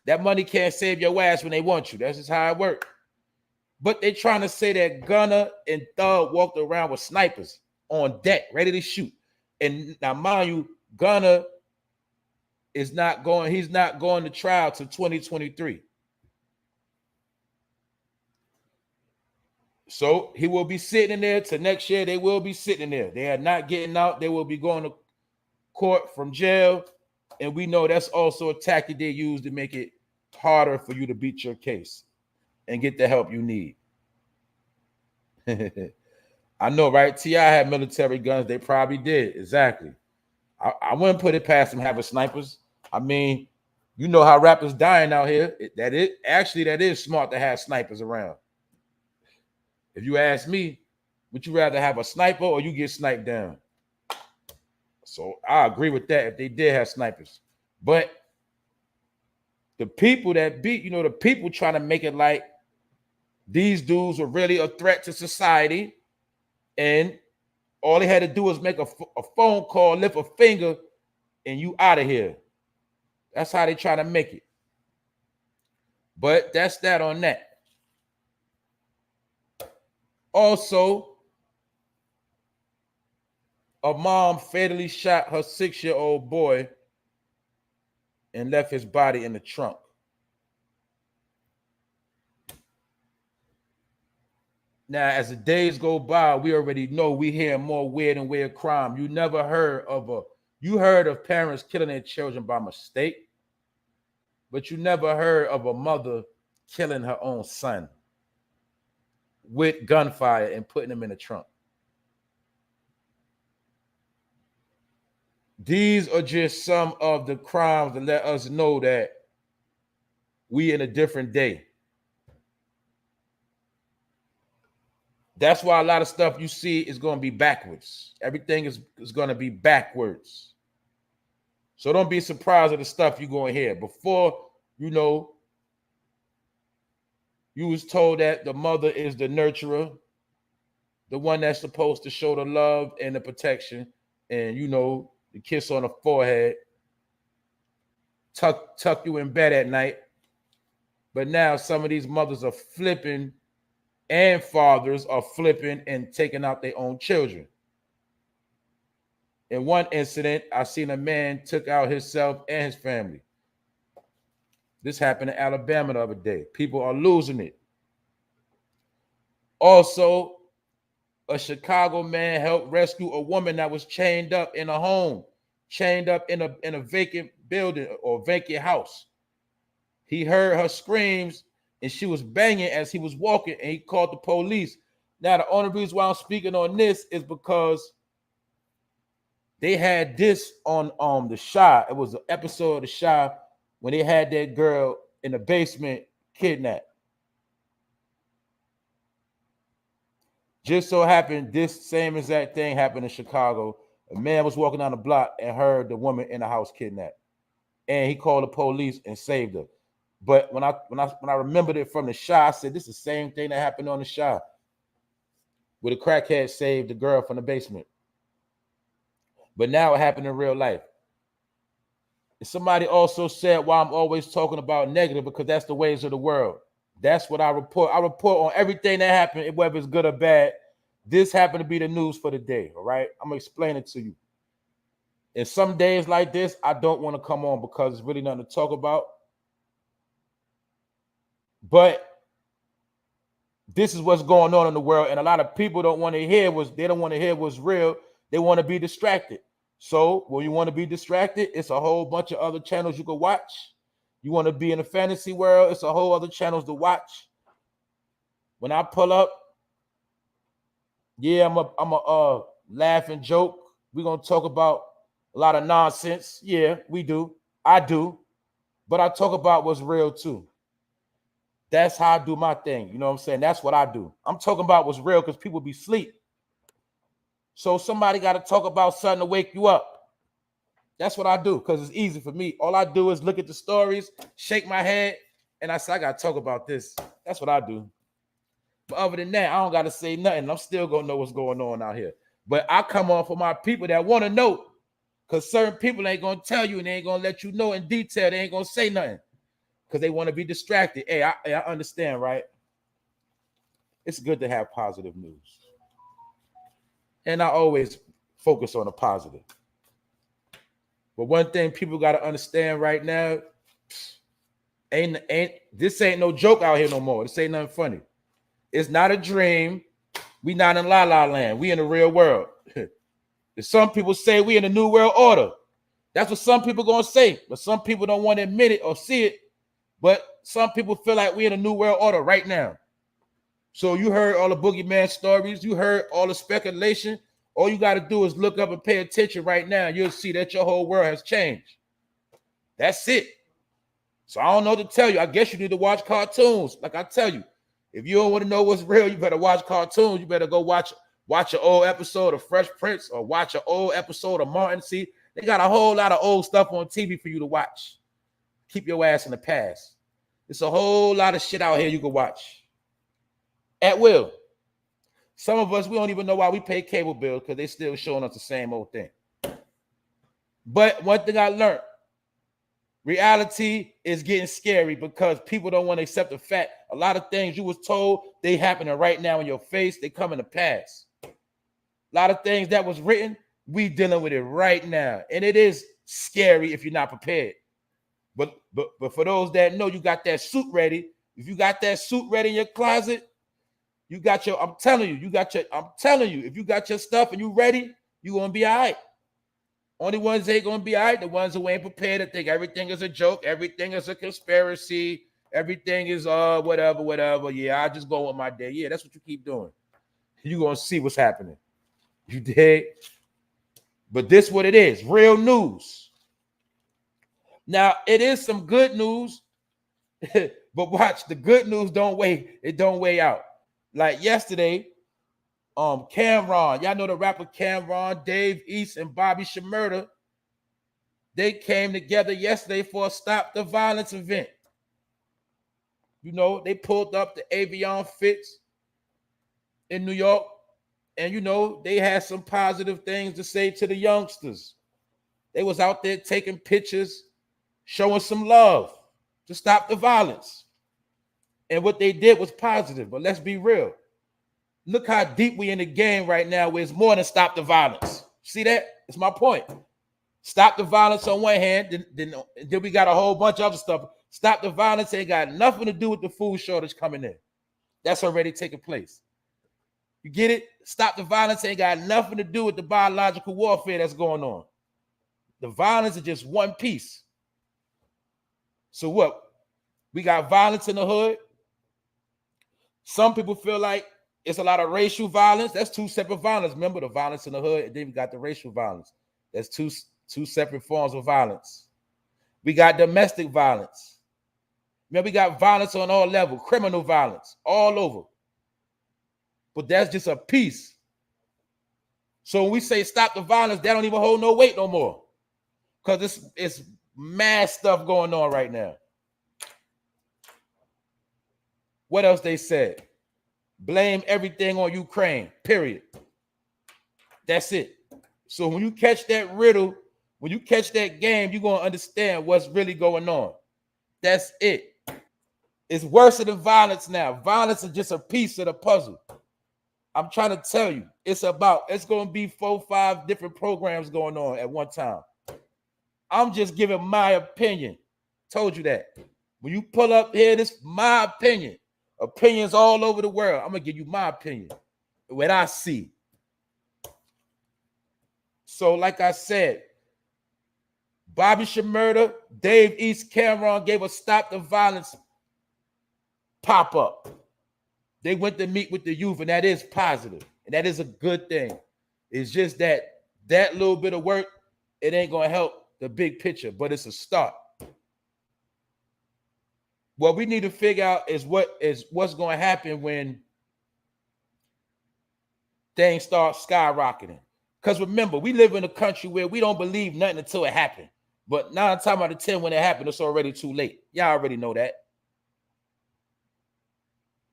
that money can't save your ass when they want you. That's just how it works. But they trying to say that Gunna and Thug walked around with snipers on deck, ready to shoot. And now, mind you, Gunna is not going, he's not going to trial till 2023. So he will be sitting in there till next year. They will be sitting in there. They are not getting out. They will be going to court from jail. And we know that's also a tactic they use to make it harder for you to beat your case and get the help you need. I know, right? T.I. had military guns. They probably did. Exactly. I wouldn't put it past them having snipers. I mean, you know how rappers dying out here. That is smart to have snipers around. If you ask me, would you rather have a sniper or you get sniped down? So I agree with that if they did have snipers. But the people that beat, you know, the people trying to make it like these dudes were really a threat to society. And all they had to do was make a phone call, lift a finger, and you out of here. That's how they try to make it. But that's that on that. Also, a mom fatally shot her 6-year-old boy and left his body in the trunk. Now, as the days go by, we already know we hear more weird and weird crime. You never heard of you heard of parents killing their children by mistake, but you never heard of a mother killing her own son with gunfire and putting him in the trunk. These are just some of the crimes that let us know that we in a different day. That's why a lot of stuff you see is going to be backwards. Everything is going to be backwards. So don't be surprised at the stuff you're going to hear. Before, you know, you was told that the mother is the nurturer, the one that's supposed to show the love and the protection, and, you know, the kiss on the forehead, tuck you in bed at night. But now some of these mothers are flipping, and fathers are flipping and taking out their own children. In one incident, I seen a man took out himself and his family. This happened in Alabama the other day. People are losing it. Also, a Chicago man helped rescue a woman that was chained up in a home, chained up in a vacant building or vacant house. He heard her screams and she was banging as he was walking, and he called the police. Now, the only reason why I'm speaking on this is because they had this on The Chi. It was an episode of The Chi when they had that girl in the basement kidnapped. Just so happened, this same exact thing happened in Chicago. A man was walking down the block and heard the woman in the house kidnapped, and he called the police and saved her. But when I remembered it from The Chi, I said, this is the same thing that happened on The Chi, where the crackhead saved the girl from the basement. But now it happened in real life. And somebody also said, why I'm always talking about negative, because that's the ways of the world. That's what I report. I report on everything that happened, whether it's good or bad. This happened to be the news for the day, all right? I'm going to explain it to you. And some days like this, I don't want to come on because it's really nothing to talk about. But this is what's going on in the world, and a lot of people don't want to hear what's real. They want to be distracted. So when you want to be distracted, it's a whole bunch of other channels you can watch. You want to be in the fantasy world, it's a whole other channels to watch. When I pull up, yeah, I'm a laugh and joke. We're gonna talk about a lot of nonsense. Yeah, we do. I do. But I talk about what's real too. That's how I do my thing. You know what I'm saying? That's what I do. I'm talking about what's real because people be asleep. So somebody got to talk about something to wake you up. That's what I do because it's easy for me. All I do is look at the stories, shake my head, and I say, I got to talk about this. That's what I do. But other than that, I don't got to say nothing. I'm still going to know what's going on out here. But I come on for my people that want to know, because certain people ain't going to tell you and they ain't going to let you know in detail. They ain't going to say nothing because they want to be distracted. Hey, I understand, right? It's good to have positive news. And I always focus on the positive. But one thing people got to understand right now, this ain't no joke out here no more. This ain't nothing funny. It's not a dream. We not in La La Land. We in the real world. Some people say we in the new world order. That's what some people gonna say, but some people don't want to admit it or see it. But some people feel like we in a new world order right now. So you heard all the boogeyman stories. You heard all the speculation. All you got to do is look up and pay attention right now. You'll see that your whole world has changed. That's it. So I don't know what to tell you. I guess you need to watch cartoons. Like I tell you, if you don't want to know what's real, you better watch cartoons. You better go watch an old episode of Fresh Prince or watch an old episode of Martin. See, they got a whole lot of old stuff on TV for you to watch. Keep your ass in the past. It's a whole lot of shit out here you can watch at will. Some of us, we don't even know why we pay cable bills because they still showing us the same old thing. But one thing I learned, reality is getting scary because people don't want to accept the fact a lot of things you was told, they happening right now in your face. They come in the past. A lot of things that was written, we dealing with it right now. And it is scary if you're not prepared. But for those that know you got that suit ready, if you got that suit ready in your closet, you got your, I'm telling you, if you got your stuff and you ready, you're going to be all right. Only ones that ain't going to be all right, the ones who ain't prepared to think everything is a joke, everything is a conspiracy, everything is whatever. Yeah, I just go with my day. Yeah, that's what you keep doing. You're going to see what's happening. You dig? But this what it is, real news. Now, it is some good news, but watch, the good news don't weigh out. Like yesterday, Cameron, y'all know the rapper Cameron, Dave East, and Bobby Shmurda, they came together yesterday for a Stop the Violence event. You know, they pulled up the Avion Fits in New York, and you know, they had some positive things to say to the youngsters. They was out there taking pictures, showing some love to stop the violence. And what they did was positive, but let's be real. Look how deep we in the game right now where it's more than stop the violence. See that? It's my point. Stop the violence on one hand, then we got a whole bunch of other stuff. Stop the violence ain't got nothing to do with the food shortage coming in. That's already taking place. You get it? Stop the violence ain't got nothing to do with the biological warfare that's going on. The violence is just one piece. So what? We got violence in the hood. Some people feel like it's a lot of racial violence. That's two separate violence. Remember the violence in the hood, and then we got the racial violence. That's two separate forms of violence. We got domestic violence. Remember, we got violence on all levels, criminal violence, all over. But that's just a piece. So when we say stop the violence, that don't even hold no weight no more. Because it's mass stuff going on right now. What else they said? Blame everything on Ukraine, period. That's it. So when you catch that riddle, when you catch that game, you're going to understand what's really going on. That's it. It's worse than violence now. Violence is just a piece of the puzzle. I'm trying to tell you, it's going to be 4-5 different programs going on at one time. I'm just giving my opinion. Told you that. When you pull up here, this is my opinion. Opinions all over the world. I'm going to give you my opinion. What I see. So like I said, Bobby Shmurda, Dave East, Cameron gave a Stop the Violence pop-up. They went to meet with the youth, and that is positive. And that is a good thing. It's just that little bit of work, it ain't going to help the big picture, but it's a start. What we need to figure out is what's going to happen when things start skyrocketing. Because remember, we live in a country where we don't believe nothing until it happened. But 9 times out of 10, when it happened, it's already too late. Y'all already know that.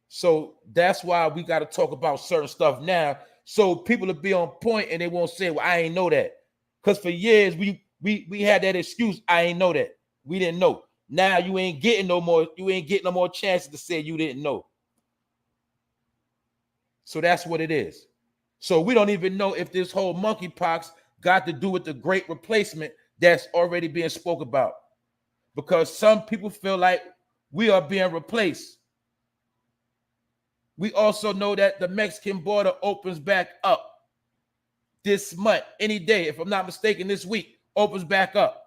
So that's why we got to talk about certain stuff now, so people will be on point and they won't say, well, I ain't know that. Because for years, we had that excuse, I ain't know that. We didn't know. Now you ain't getting no more chances to say you didn't know. So that's what it is. So we don't even know if this whole monkeypox got to do with the great replacement that's already being spoke about. Because some people feel like we are being replaced. We also know that the Mexican border opens back up this month, any day, if I'm not mistaken, this week, opens back up.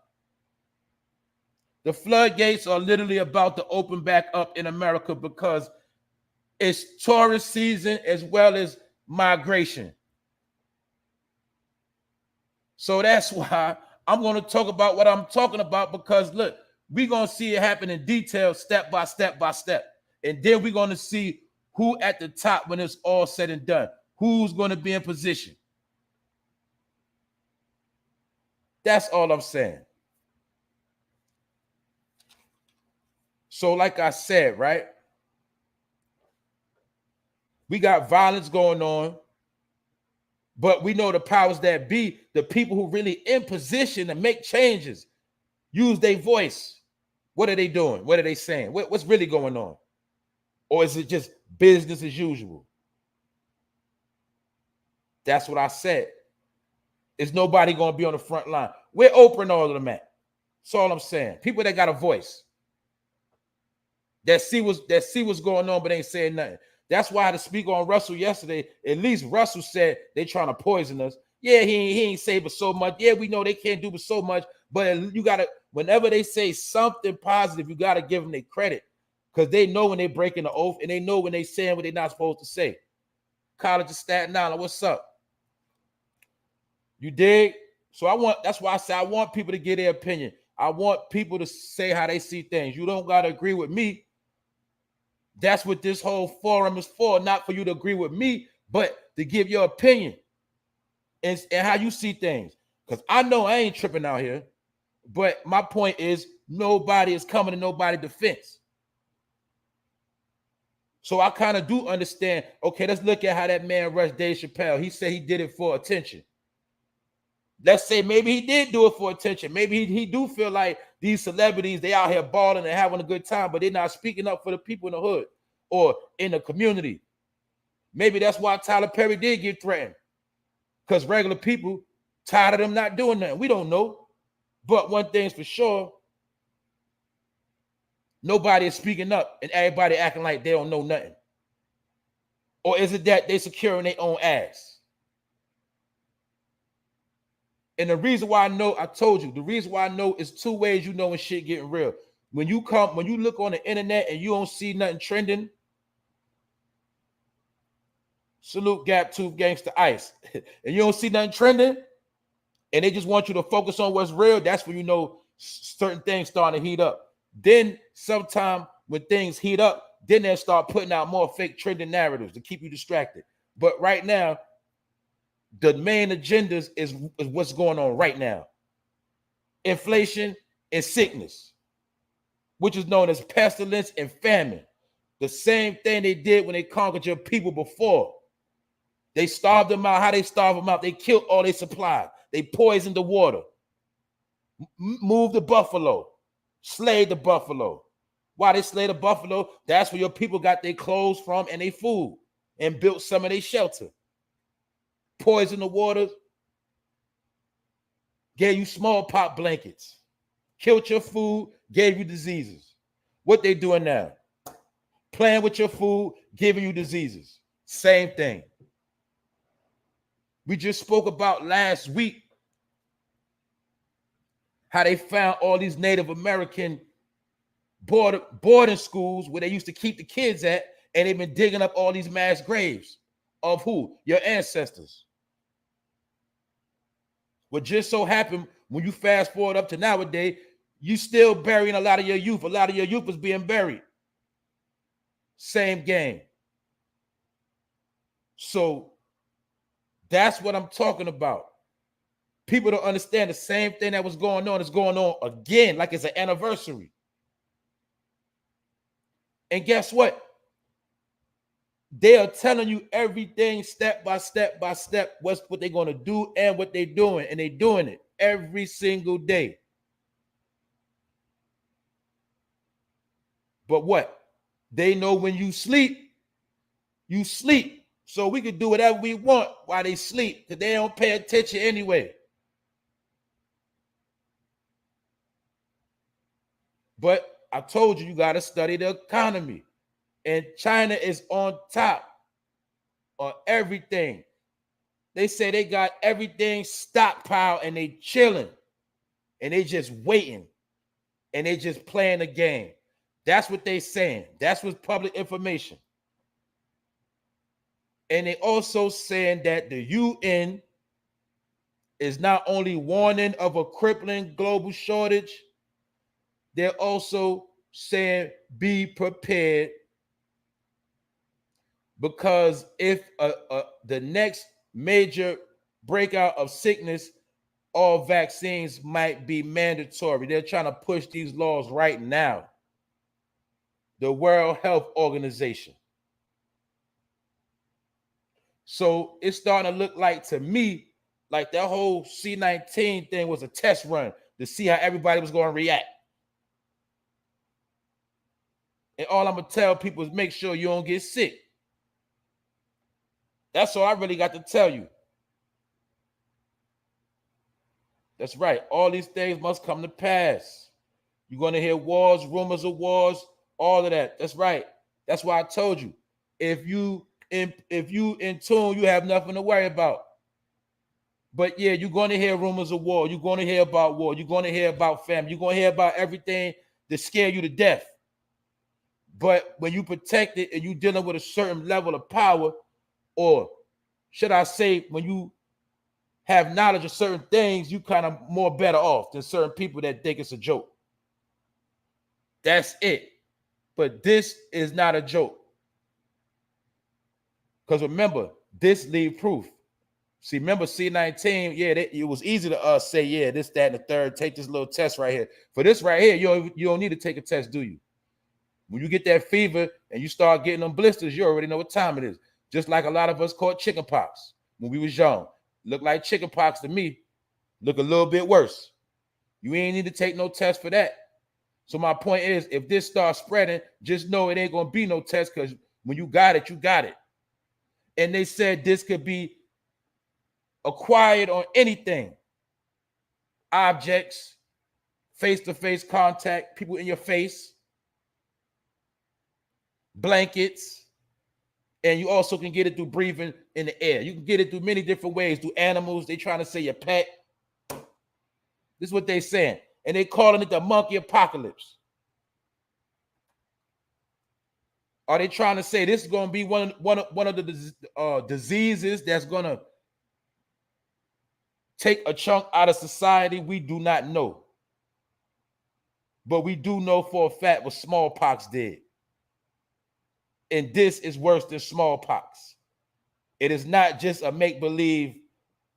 The floodgates are literally about to open back up in America because it's tourist season as well as migration. So that's why I'm going to talk about what I'm talking about, because look, we're going to see it happen in detail, step by step by step. And then we're going to see who at the top when it's all said and done, who's going to be in position. That's all I'm saying. So like I said, right? We got violence going on, but we know the powers that be, the people who really in position to make changes, use their voice. What are they doing? What are they saying? What's really going on? Or is it just business as usual? That's what I said. Is nobody going to be on the front line? We're open all of them at. That's all I'm saying. People that got a voice, that see what's going on, but ain't saying nothing. That's why I had to speak on Russell yesterday. At least Russell said they trying to poison us. Yeah, he ain't say but so much. Yeah, we know they can't do but so much. But you gotta, whenever they say something positive, you gotta give them their credit, because they know when they're breaking the oath and they know when they saying what they're not supposed to say. College of Staten Island, what's up? You dig? So that's why I say I want people to get their opinion. I want people to say how they see things. You don't gotta agree with me. That's what this whole forum is for, not for you to agree with me, but to give your opinion and how you see things. Because I know I ain't tripping out here, but my point is nobody is coming to nobody's defense. So I kind of do understand, okay, let's look at how that man rushed Dave Chappelle. He said he did it for attention. Let's say maybe he did do it for attention. Maybe he do feel like these celebrities, they out here balling and having a good time, but they're not speaking up for the people in the hood or in the community. Maybe that's why Tylerperry did get threatened, because regular people tired of them not doing nothing. We don't know. But one thing's for sure, nobody is speaking up and everybody acting like they don't know nothing. Or is it that they securing their own ass? And the reason why I know, I told you, the reason why I know is two ways you know when shit getting real. When you look on the internet and you don't see nothing trending, salute Gap Tooth Gangsta Ice, and you don't see nothing trending, and they just want you to focus on what's real, that's when you know certain things starting to heat up. Then sometime when things heat up, then they'll start putting out more fake trending narratives to keep you distracted. But right now, the main agendas is what's going on right now. Inflation and sickness, which is known as pestilence and famine. The same thing they did when they conquered your people before. They starved them out. How they starved them out? They killed all their supply. They poisoned the water. Moved the buffalo. Slayed the buffalo. Why they slayed the buffalo? That's where your people got their clothes from and their food, and built some of their shelter. Poisoned the waters. Gave you smallpox blankets. Killed your food. Gave you diseases. What they doing now? Playing with your food, giving you diseases. Same thing. We just spoke about last week how they found all these Native American boarding schools where they used to keep the kids at, and they've been digging up all these mass graves of who? Your ancestors. What just so happened, when you fast forward up to nowadays, you still burying a lot of your youth. A lot of your youth is being buried. Same game. So that's what I'm talking about. People don't understand the same thing that was going on is going on again, like it's an anniversary. And guess what? They are telling you everything step by step by step, what they're going to do and what they're doing. And they're doing it every single day. But what? They know when you sleep, you sleep. So we can do whatever we want while they sleep, because they don't pay attention anyway. But I told you, you got to study the economy. And China is on top on everything. They say they got everything stockpiled and they chilling. And they just waiting. And they just playing the game. That's what they saying. That's what's public information. And they also saying that the UN is not only warning of a crippling global shortage, they're also saying be prepared, because if the next major breakout of sickness, all vaccines might be mandatory. They're trying to push these laws right now. The World Health Organization. So it's starting to look like, to me, like that whole C-19 thing was a test run to see how everybody was going to react. And all I'm going to tell people is make sure you don't get sick. That's all I really got to tell you. That's right. All these things must come to pass. You're going to hear wars, rumors of wars, all of that. That's right. That's why I told you. If you in tune, you have nothing to worry about. But yeah, you're going to hear rumors of war. You're going to hear about war. You're going to hear about famine. You're going to hear about everything that scare you to death. But when you protect it and you're dealing with a certain level of power, or should I say, when you have knowledge of certain things, you kind of more better off than certain people that think it's a joke. That's it. But this is not a joke. Because remember, this leave proof. See, remember C-19, yeah, it was easy to say, yeah, this, that, and the third, take this little test right here. For this right here, you don't need to take a test, do you? When you get that fever and you start getting them blisters, you already know what time it is. Just like a lot of us caught chicken pox when we was young. Look like chicken pox to me. Look a little bit worse. You ain't need to take no test for that. So my point is, if this starts spreading, just know it ain't going to be no test, because when you got it, you got it. And they said this could be acquired on anything. Objects, face-to-face contact, people in your face, blankets, and you also can get it through breathing in the air. You can get it through many different ways, through animals. They trying to say your pet. This is what they saying. And they calling it the monkey apocalypse. Are they trying to say this is going to be one of the diseases that's going to take a chunk out of society? We do not know. But we do know for a fact what smallpox did. And this is worse than smallpox. It is not just a make-believe.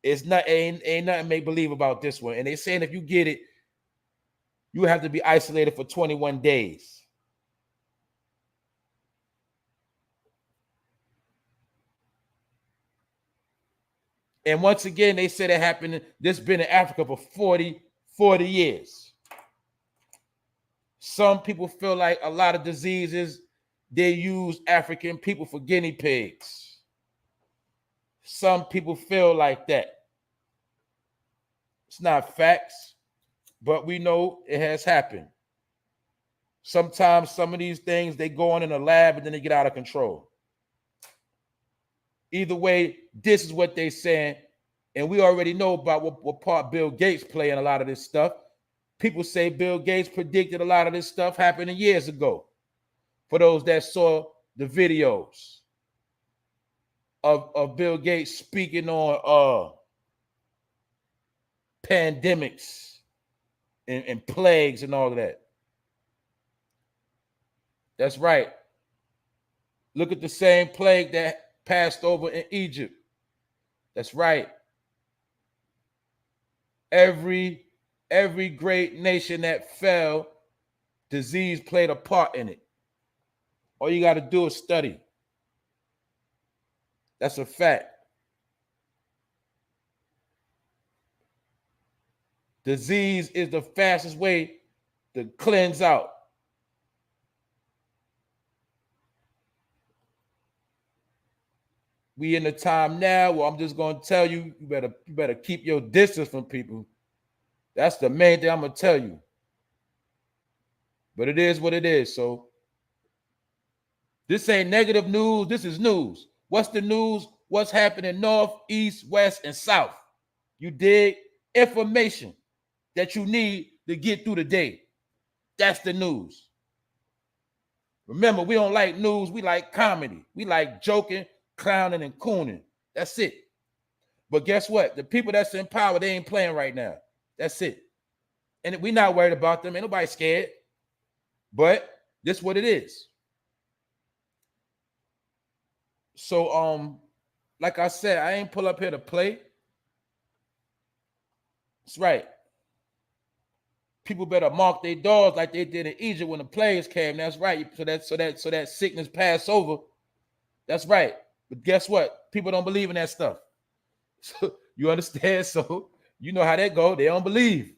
It's not ain't nothing make-believe about this one. And they're saying if you get it, you have to be isolated for 21 days. And once again, they said it happened. This been in Africa for 40 years. Some people feel like a lot of diseases, they use African people for guinea pigs. Some people feel like that. It's not facts, but we know it has happened. Sometimes some of these things, they go on in a lab and then they get out of control. Either way, this is what they're saying. And we already know about what part Bill Gates play in a lot of this stuff. People say Bill Gates predicted a lot of this stuff happening years ago. For those that saw the videos of Bill Gates speaking on pandemics and plagues and all of that. That's right. Look at the same plague that passed over in Egypt. That's right. Every great nation that fell, disease played a part in it. All you got to do is study. That's a fact. Disease is the fastest way to cleanse out. We in the time now where I'm just going to tell you, you better keep your distance from people. That's the main thing I'm going to tell you. But it is what it is. So this ain't negative news. This is news. What's the news? What's happening north, east, west, and south? You dig? Information that you need to get through the day. That's the news. Remember, we don't like news. We like comedy. We like joking, clowning, and cooning. That's it. But guess what? The people that's in power, they ain't playing right now. That's it. And we're not worried about them. Ain't nobody scared. But this is what it is. So, like I said, I ain't pull up here to play. That's right. People better mark their doors like they did in Egypt when the plagues came. That's right. So that sickness passed over. That's right. But guess what? People don't believe in that stuff. So you understand? So you know how that go. They don't believe.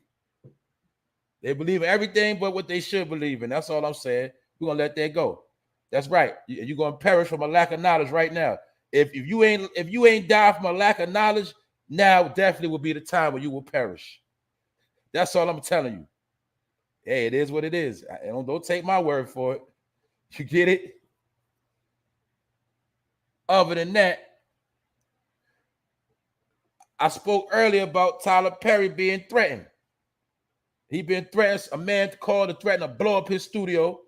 They believe in everything but what they should believe in. That's all I'm saying. We're gonna let that go. That's right. You're gonna perish from a lack of knowledge right now. If you ain't die from a lack of knowledge, now definitely will be the time when you will perish. That's all I'm telling you. Hey, it is what it is. Don't take my word for it. You get it? Other than that, I spoke earlier about Tylerperry being threatened. He been threatened. A man called to threaten to blow up his studio.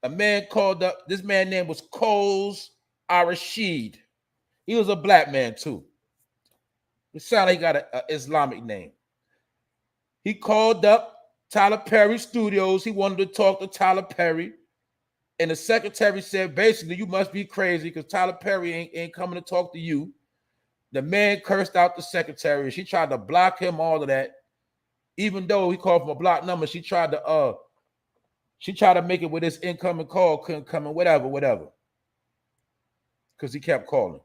A man called up. This man's name was Coles Arashid. He was a black man too. It sounded like he got an Islamic name. He called up Tylerperry Studios. He wanted to talk to Tylerperry. And the secretary said, basically, you must be crazy because Tylerperry ain't coming to talk to you. The man cursed out the secretary. She tried to block him, all of that. Even though he called from a block number, she tried to make it with his incoming call couldn't come in, whatever. Because he kept calling.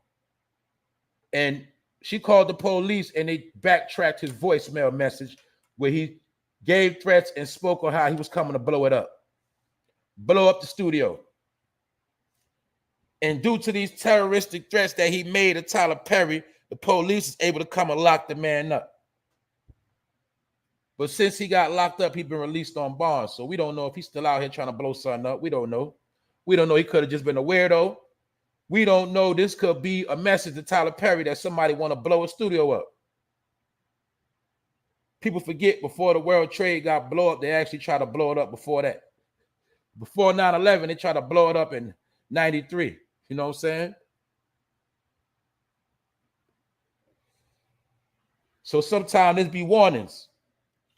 And she called the police and they backtracked his voicemail message where he gave threats and spoke on how he was coming to blow it up. Blow up the studio. And due to these terroristic threats that he made to Tylerperry, the police is able to come and lock the man up. But since he got locked up, he's been released on bond. So we don't know if he's still out here trying to blow something up. We don't know. We don't know. He could have just been a weirdo. We don't know. This could be a message to Tylerperry that somebody want to blow a studio up. People forget before the World Trade got blown up, they actually tried to blow it up before that. Before 9/11, they tried to blow it up in 93. You know what I'm saying? So sometimes there's be warnings.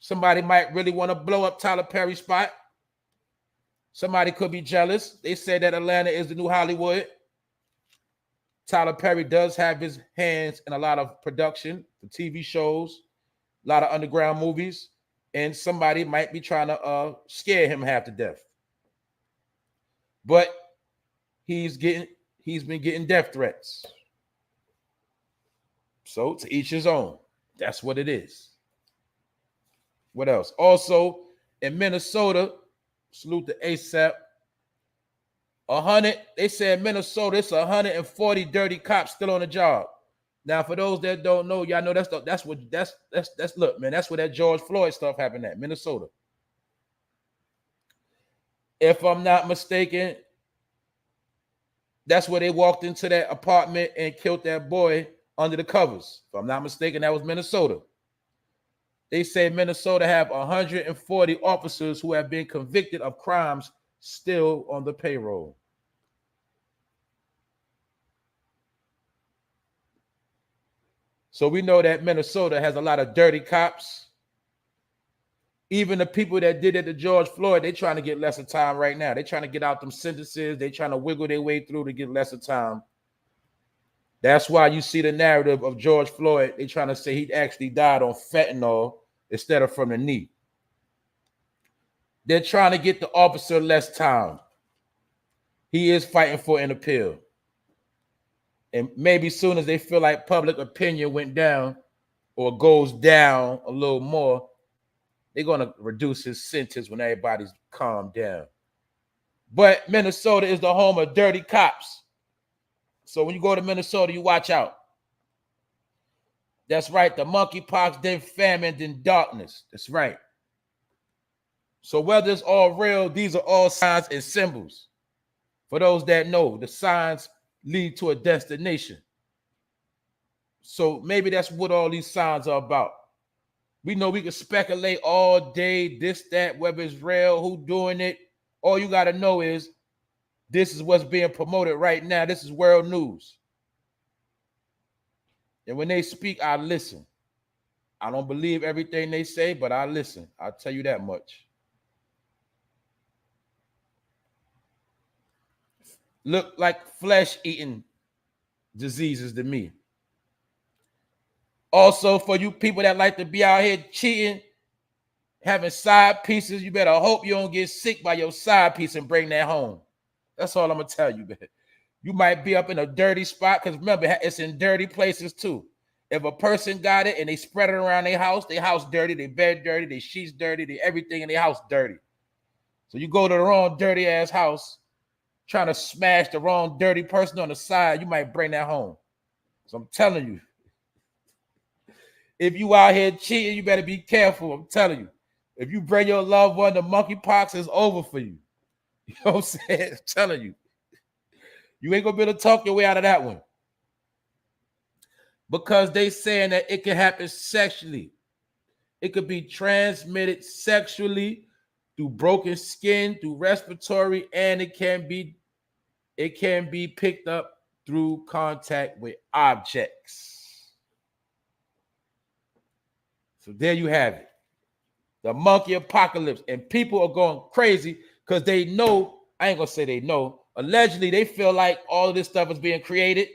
Somebody might really want to blow up Tylerperry's spot. Somebody could be jealous. They said that Atlanta is the new Hollywood. Tylerperry does have his hands in a lot of production for TV shows, a lot of underground movies, and somebody might be trying to scare him half to death. But he's been getting death threats. So to each his own. That's what it is. What else? Also, in Minnesota, salute to ASAP. 100, they said Minnesota, it's 140 dirty cops still on the job. Now, for those that don't know, y'all know that's look, man, that's where that George Floyd stuff happened at, Minnesota. If I'm not mistaken, that's where they walked into that apartment and killed that boy under the covers. If I'm not mistaken, that was Minnesota. They say Minnesota have 140 officers who have been convicted of crimes still on the payroll. So we know that Minnesota has a lot of dirty cops. Even the people that did it to George Floyd, they're trying to get lesser time right now. They're trying to get out them sentences. They're trying to wiggle their way through to get lesser time. That's why you see the narrative of George Floyd. They trying to say he actually died on fentanyl instead of from the knee. They're trying to get the officer less time. He is fighting for an appeal. And maybe soon as they feel like public opinion went down or goes down a little more, they're going to reduce his sentence when everybody's calmed down. But Minnesota is the home of dirty cops. So when you go to Minnesota, you watch out. That's right. The monkeypox, then famine, then darkness. That's right. So whether it's all real, these are all signs and symbols. For those that know, the signs lead to a destination. So maybe that's what all these signs are about. We know we can speculate all day, this, that, whether it's real, who doing it. All you got to know is this is what's being promoted right now. This is world news. And when they speak, I listen. I don't believe everything they say, but I listen. I'll tell you that much. Look like flesh-eating diseases to me. Also, for you people that like to be out here cheating, having side pieces, you better hope you don't get sick by your side piece and bring that home. That's all I'm going to tell you, man. You might be up in a dirty spot because remember, it's in dirty places too. If a person got it and they spread it around their house dirty, their bed dirty, their sheets dirty, everything in their house dirty. So you go to the wrong dirty ass house, trying to smash the wrong dirty person on the side, you might bring that home. So I'm telling you, if you out here cheating, you better be careful. I'm telling you, if you bring your loved one, the monkeypox is over for you. You know what I'm saying? I'm telling you. You ain't gonna be able to talk your way out of that one. Because they saying that it can happen sexually. It could be transmitted sexually through broken skin, through respiratory, and it can be picked up through contact with objects. So there you have it. The monkey apocalypse. And people are going crazy because they know, I ain't gonna say they know, allegedly they feel like all of this stuff is being created.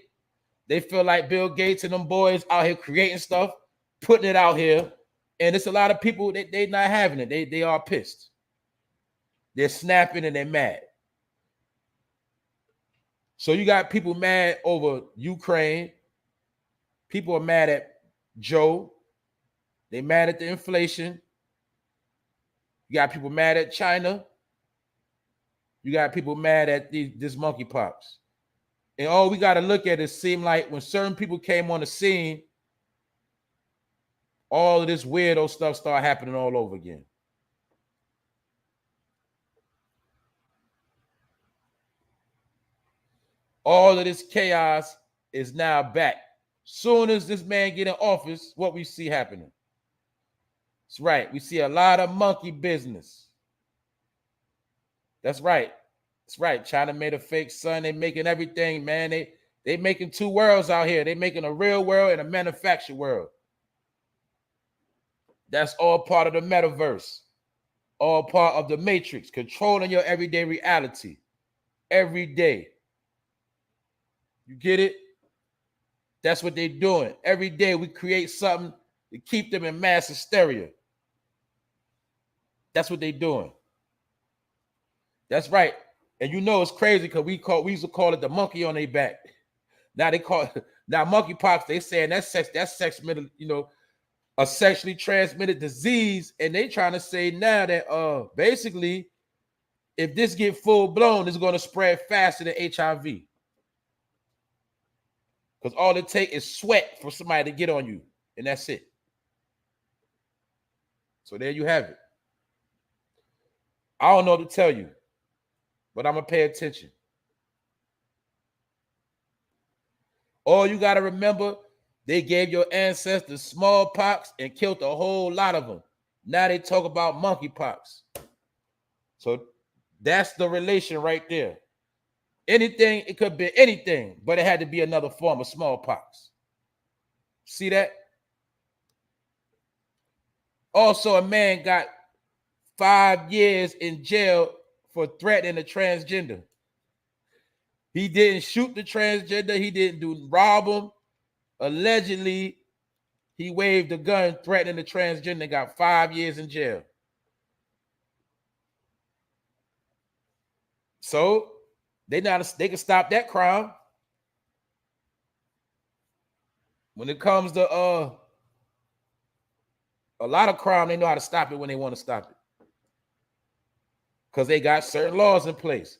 They feel like Bill Gates and them boys out here creating stuff, putting it out here. And it's a lot of people that they not having it. They are pissed. They're snapping and they're mad. So you got people mad over Ukraine. People are mad at Joe. They mad at the inflation. You got people mad at China. You got people mad at this monkeypox. And all we got to look at is seem like when certain people came on the scene, all of this weirdo stuff started happening all over again. All of this chaos is now back. Soon as this man get in office, what we see happening? That's right. We see a lot of monkey business. That's right. That's right. China made a fake sun. They making everything, man. They making two worlds out here. They making a real world and a manufactured world. That's all part of the metaverse. All part of the matrix, controlling your everyday reality. Every day. You get it? That's what they're doing. Every day we create something to keep them in mass hysteria. That's what they're doing. That's right. And you know it's crazy because we used to call it the monkey on their back. Now they call it now monkeypox. They saying that's sex, you know, a sexually transmitted disease, and they trying to say now that basically if this get full blown, it's going to spread faster than HIV. Because all it takes is sweat for somebody to get on you, and that's it. So there you have it. I don't know what to tell you, but I'm going to pay attention. All you got to remember, they gave your ancestors smallpox and killed a whole lot of them. Now they talk about monkeypox. So that's the relation right there. Anything, it could be anything, but it had to be another form of smallpox. See that? Also, a man got 5 years in jail for threatening a transgender. He didn't shoot the transgender. He didn't rob him. Allegedly, he waved a gun threatening the transgender and got 5 years in jail. So they can stop that crime. When it comes to a lot of crime, they know how to stop it when they want to stop it. Because they got certain laws in place.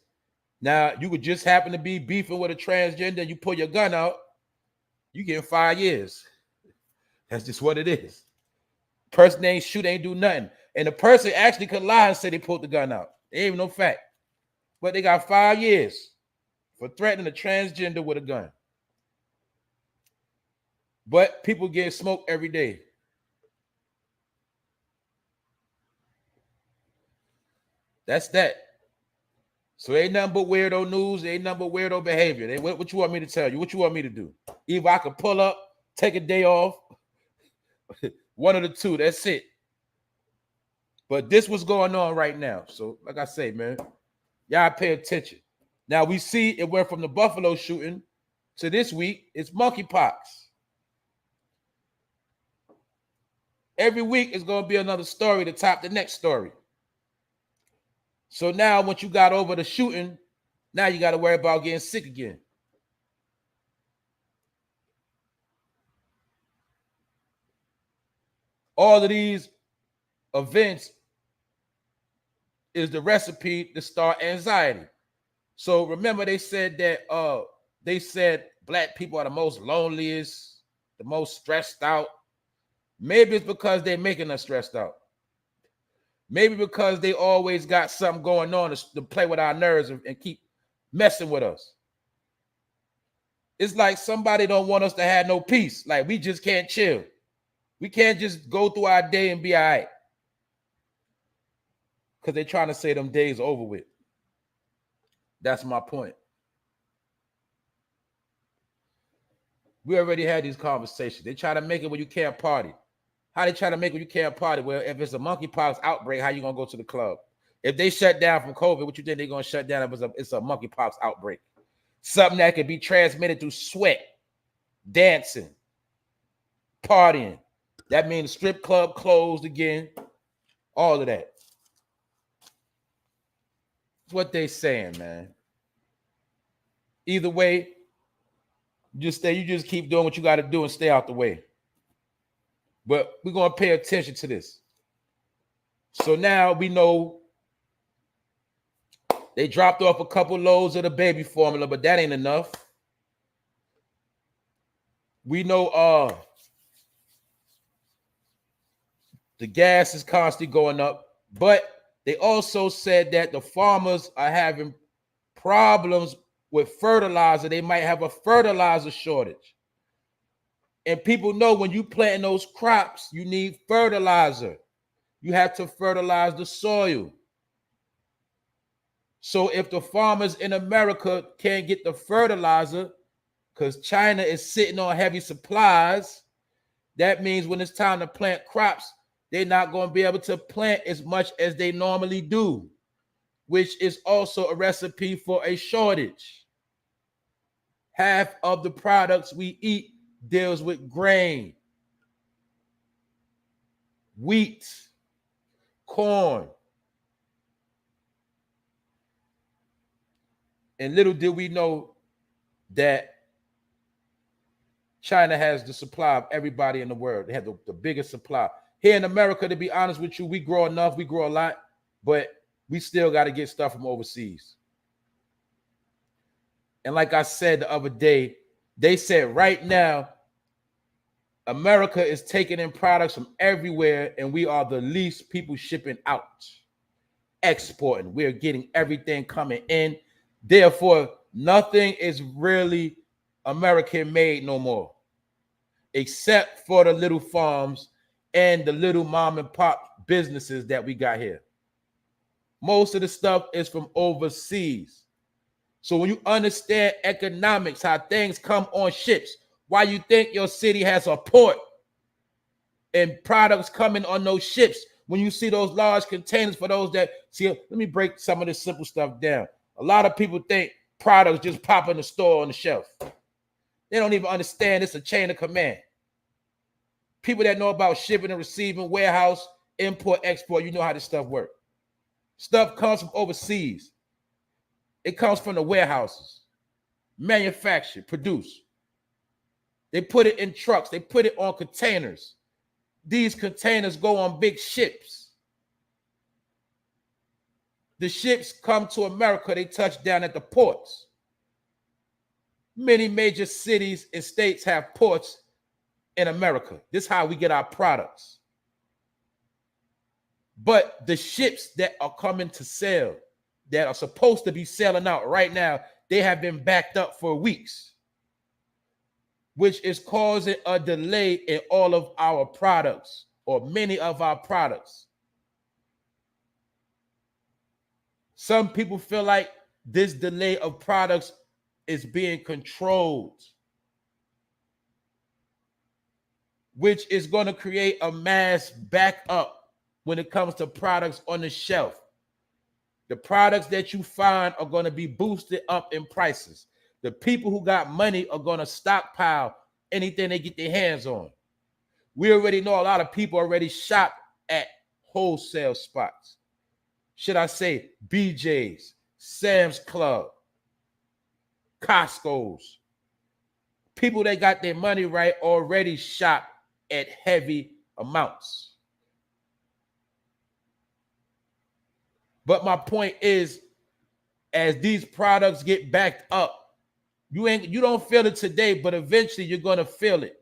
Now, you could just happen to be beefing with a transgender and you pull your gun out, you get 5 years. That's just what it is. Person ain't shoot, ain't do nothing. And the person actually could lie and say they pulled the gun out. It ain't even no fact. But they got 5 years for threatening a transgender with a gun. But people get smoked every day. That's that. So ain't nothing but weirdo news. Ain't nothing but weirdo behavior. What you want me to tell you? What you want me to do? Either I could pull up, take a day off. One of the two. That's it. But this what's going on right now. So like I say, man, y'all pay attention. Now we see it went from the Buffalo shooting to this week. It's monkeypox. Every week is going to be another story to top the next story. So now once you got over the shooting, now you got to worry about getting sick again. All of these events is the recipe to start anxiety. So remember they said that black people are the most loneliest, the most stressed out. Maybe it's because they're making us stressed out. Maybe because they always got something going on to play with our nerves and keep messing with us. It's like somebody don't want us to have no peace. Like we just can't chill. We can't just go through our day and be all right. Because they're trying to say them days are over with. That's my point. We already had these conversations. They try to make it where you can't party. How they try to make it where you can't party? Well, if it's a monkeypox outbreak, how you going to go to the club? If they shut down from COVID, what you think they're going to shut down if it's a monkeypox outbreak? Something that could be transmitted through sweat, dancing, partying. That means the strip club closed again. All of that. That's what they saying, man. Either way, you just keep doing what you got to do and stay out the way. But we're going to pay attention to this. So now we know they dropped off a couple loads of the baby formula, but that ain't enough. We know the gas is constantly going up, but they also said that the farmers are having problems with fertilizer. They might have a fertilizer shortage. And people know when you plant those crops, you need fertilizer. You have to fertilize the soil. So if the farmers in America can't get the fertilizer because China is sitting on heavy supplies, that means when it's time to plant crops, they're not going to be able to plant as much as they normally do, which is also a recipe for a shortage. Half of the products we eat deals with grain, wheat, corn. And little did we know that China has the supply of everybody in the world. They have the biggest supply. Here in America, to be honest with you, we grow enough, we grow a lot, but we still got to get stuff from overseas. And like I said the other day, they said right now, America is taking in products from everywhere, and we are the least people shipping out, exporting. We're getting everything coming in. Therefore, nothing is really American made no more, except for the little farms and the little mom and pop businesses that we got here. Most of the stuff is from overseas. So when you understand economics, how things come on ships, why you think your city has a port and products coming on those ships, when you see those large containers for those that see, let me break some of this simple stuff down. A lot of people think products just pop in the store on the shelf. They don't even understand it's a chain of command. People that know about shipping and receiving, warehouse, import, export, you know how this stuff works. Stuff comes from overseas. It comes from the warehouses, manufactured, produced. They put it in trucks. They put it on containers. These containers go on big ships. The ships come to America. They touch down at the ports. Many major cities and states have ports in America. This is how we get our products. But the ships that are coming to sell, that are supposed to be selling out right now, they have been backed up for weeks, which is causing a delay in all of our products, or many of our products. Some people feel like this delay of products is being controlled, which is going to create a mass backup when it comes to products on the shelf. The products that you find are going to be boosted up in prices. The people who got money are going to stockpile anything they get their hands on. We already know a lot of people already shop at wholesale spots. Should I say BJ's, Sam's Club, Costco's. People that got their money right already shop at heavy amounts. But my point is, as these products get backed up, you don't feel it today, but eventually you're going to feel it.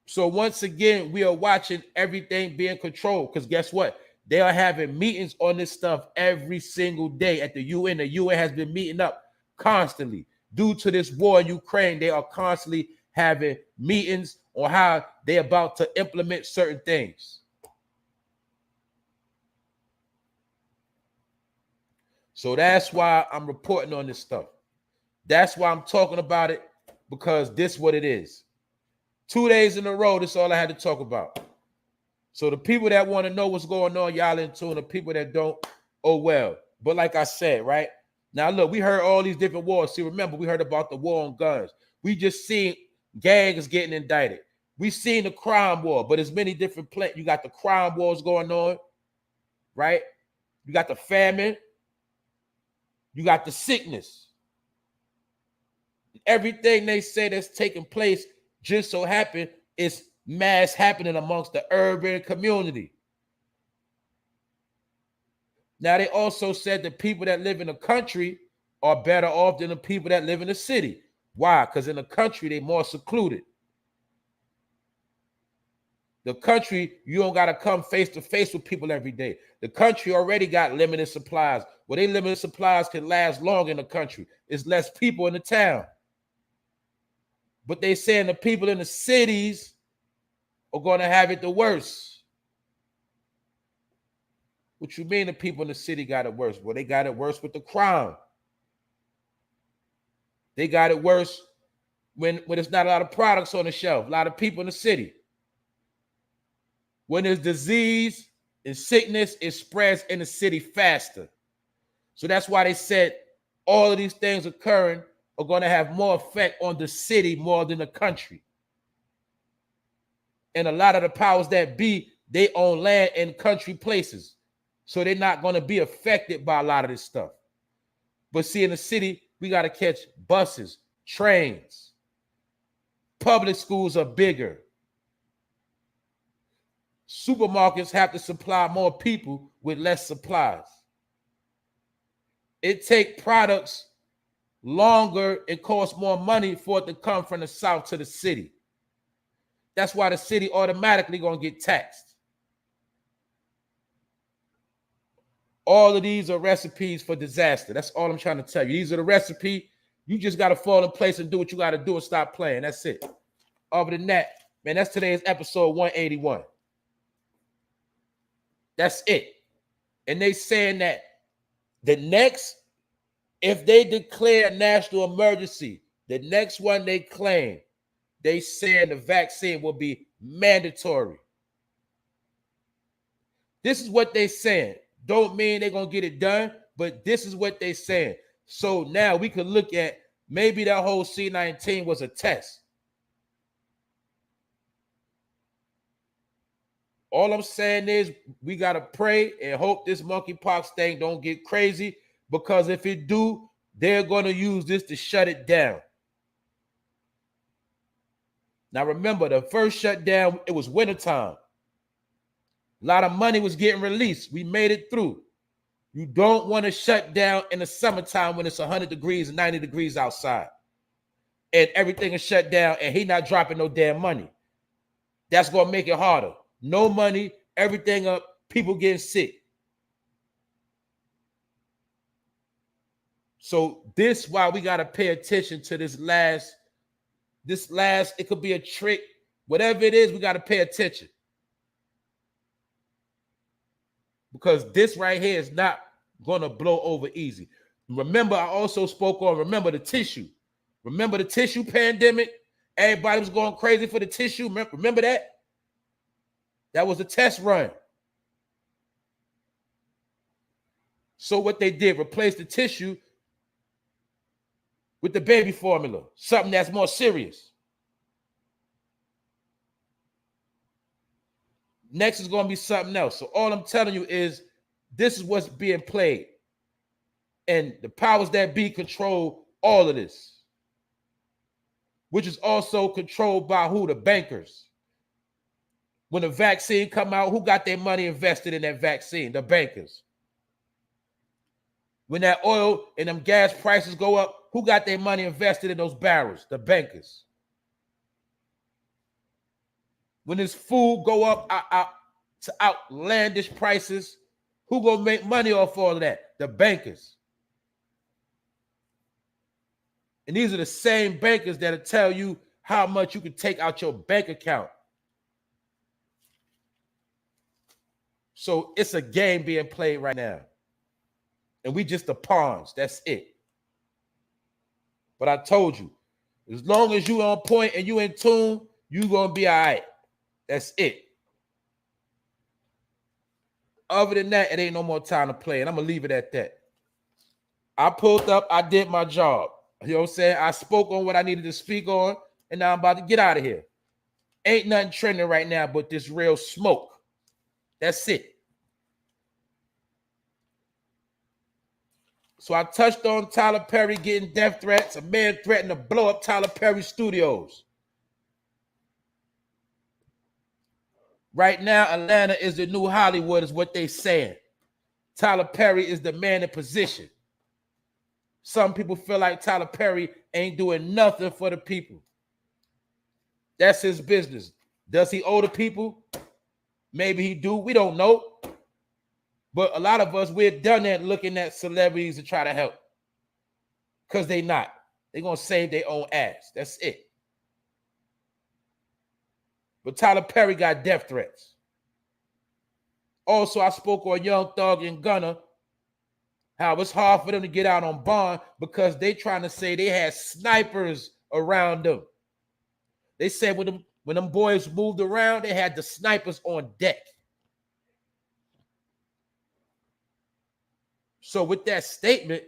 So once again, we are watching everything being controlled, because guess what? They are having meetings on this stuff every single day at the UN. The UN has been meeting up constantly. Due to this war in Ukraine, they are constantly having meetings on how they're about to implement certain things. So that's why I'm reporting on this stuff. That's why I'm talking about it, because this is what it is. 2 days in a row, this is all I had to talk about. So the people that want to know what's going on, y'all in tune. The people that don't, oh well. But like I said, right? Now look, we heard all these different wars. See, remember, we heard about the war on guns. We just seen gangs getting indicted. We seen the crime war, but there's many different you got the crime wars going on, right? You got the famine. You got the sickness. Everything they say that's taking place just so happen is mass happening amongst the urban community. Now, they also said the people that live in the country are better off than the people that live in the city. Why? Because in the country, they're more secluded. The country, you don't got to come face to face with people every day. The country already got limited supplies. Well, they limited supplies can last long in the country. It's less people in the town. But they saying the people in the cities are going to have it the worst. What you mean the people in the city got it worse? Well, they got it worse with the crime. They got it worse when there's not a lot of products on the shelf, a lot of people in the city. When there's disease and sickness, it spreads in the city faster. So that's why they said all of these things occurring are going to have more effect on the city more than the country. And a lot of the powers that be, they own land in country places. So they're not going to be affected by a lot of this stuff. But see, in the city, we got to catch buses, trains. Public schools are bigger. Supermarkets have to supply more people with less supplies. It takes products longer and costs more money for it to come from the south to the city. That's why the city automatically going to get taxed. All of these are recipes for disaster. That's all I'm trying to tell you. These are the recipe. You just got to fall in place and do what you got to do and stop playing. That's it. Other than that, man, that's today's episode 181. That's it. And they saying that the next, if they declare a national emergency, the next one they claim, they saying the vaccine will be mandatory. This is what they saying. Don't mean they're going to get it done, but this is what they saying. So now we can look at maybe that whole C19 was a test. All I'm saying is we got to pray and hope this monkeypox thing don't get crazy, because if it do, they're going to use this to shut it down. Now, remember, the first shutdown, it was wintertime. A lot of money was getting released. We made it through. You don't want to shut down in the summertime when it's 100 degrees and 90 degrees outside. And everything is shut down and he not dropping no damn money. That's going to make it harder. No money, everything up, people getting sick. So this why we got to pay attention to this last, it could be a trick. Whatever it is, we got to pay attention. Because this right here is not going to blow over easy. Remember, I also spoke on, remember the tissue. Remember the tissue pandemic? Everybody was going crazy for the tissue. Remember that? That was a test run. So what they did, replace the tissue with the baby formula, something that's more serious. Next is going to be something else. So all I'm telling you is this is what's being played. And the powers that be control all of this, which is also controlled by who? The bankers. When the vaccine come out, who got their money invested in that vaccine? The bankers. When that oil and them gas prices go up, who got their money invested in those barrels? The bankers. When this food go up to outlandish prices, who gonna make money off all of that? The bankers. And these are the same bankers that'll tell you how much you can take out your bank account. So it's a game being played right now. And we just the pawns. That's it. But I told you, as long as you on point and you in tune, you gonna be all right. That's it. Other than that, it ain't no more time to play. And I'm gonna leave it at that. I pulled up, I did my job. You know what I'm saying? I spoke on what I needed to speak on, and now I'm about to get out of here. Ain't nothing trending right now but this real smoke. That's it. So I touched on Tylerperry getting death threats. A man threatened to blow up Tylerperry studios. Right now, Atlanta is the new Hollywood, is what they saying. Tylerperry is the man in position. Some people feel like Tylerperry ain't doing nothing for the people. That's his business. Does he owe the people? Maybe he do. We don't know. But a lot of us, we're done at looking at celebrities to try to help. Because they not. They're going to save their own ass. That's it. But Tylerperry got death threats. Also, I spoke on Youngthug and Gunna, how it's hard for them to get out on bond because they trying to say they had snipers around them. They said when them boys moved around, they had the snipers on deck. So with that statement,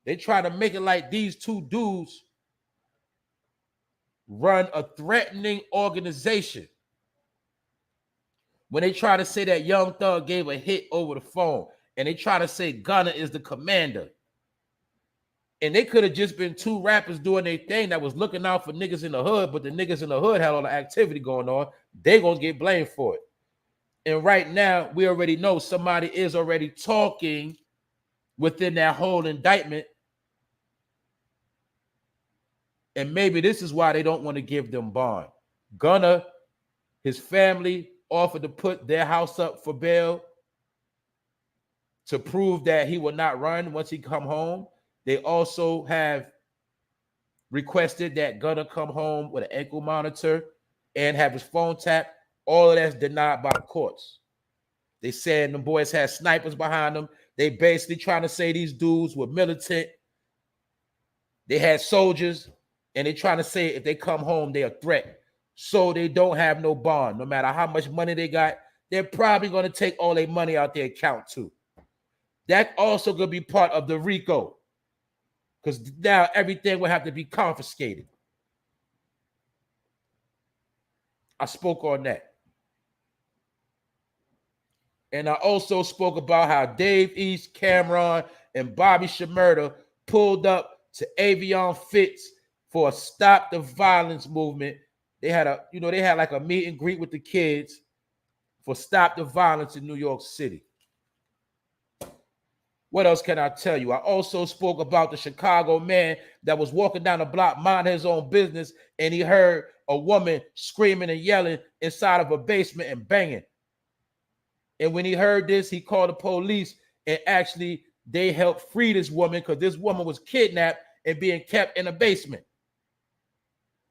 they try to make it like these two dudes run a threatening organization. When they try to say that Youngthug gave a hit over the phone, and they try to say Gunna is the commander. And they could have just been two rappers doing their thing that was looking out for niggas in the hood, but the niggas in the hood had all the activity going on. They gonna get blamed for it. And right now, we already know somebody is already talking within that whole indictment. And maybe this is why they don't want to give them bond. Gunna, his family offered to put their house up for bail to prove that he will not run once he come home. They also have requested that Gunna come home with an ankle monitor and have his phone tapped. All of that's denied by the courts. They said the boys had snipers behind them. They basically trying to say these dudes were militant. They had soldiers, and they trying to say if they come home, they're a threat. So they don't have no bond. No matter how much money they got, they're probably going to take all their money out their account too. That also going to be part of the RICO, because now everything will have to be confiscated. I spoke on that. And I also spoke about how Dave East, Cameron, and Bobby Shmurda pulled up to Avion Fitz for a Stop the Violence movement. They had like a meet and greet with the kids for Stop the Violence in New York City. What else can I tell you? I also spoke about the Chicago man that was walking down the block, minding his own business, and he heard a woman screaming and yelling inside of a basement and banging. And when he heard this, he called the police, and actually they helped free this woman because this woman was kidnapped and being kept in a basement.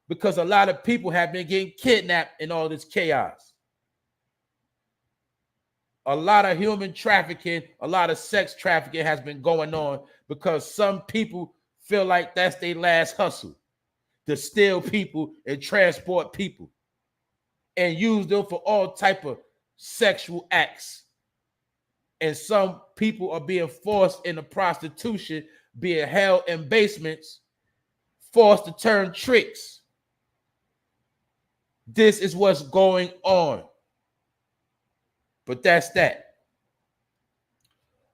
Because a lot of people have been getting kidnapped in all this chaos. A lot of human trafficking, a lot of sex trafficking has been going on because some people feel like that's their last hustle, to steal people and transport people and use them for all type of sexual acts. And some people are being forced into prostitution, being held in basements, forced to turn tricks. This is what's going on. But that's that.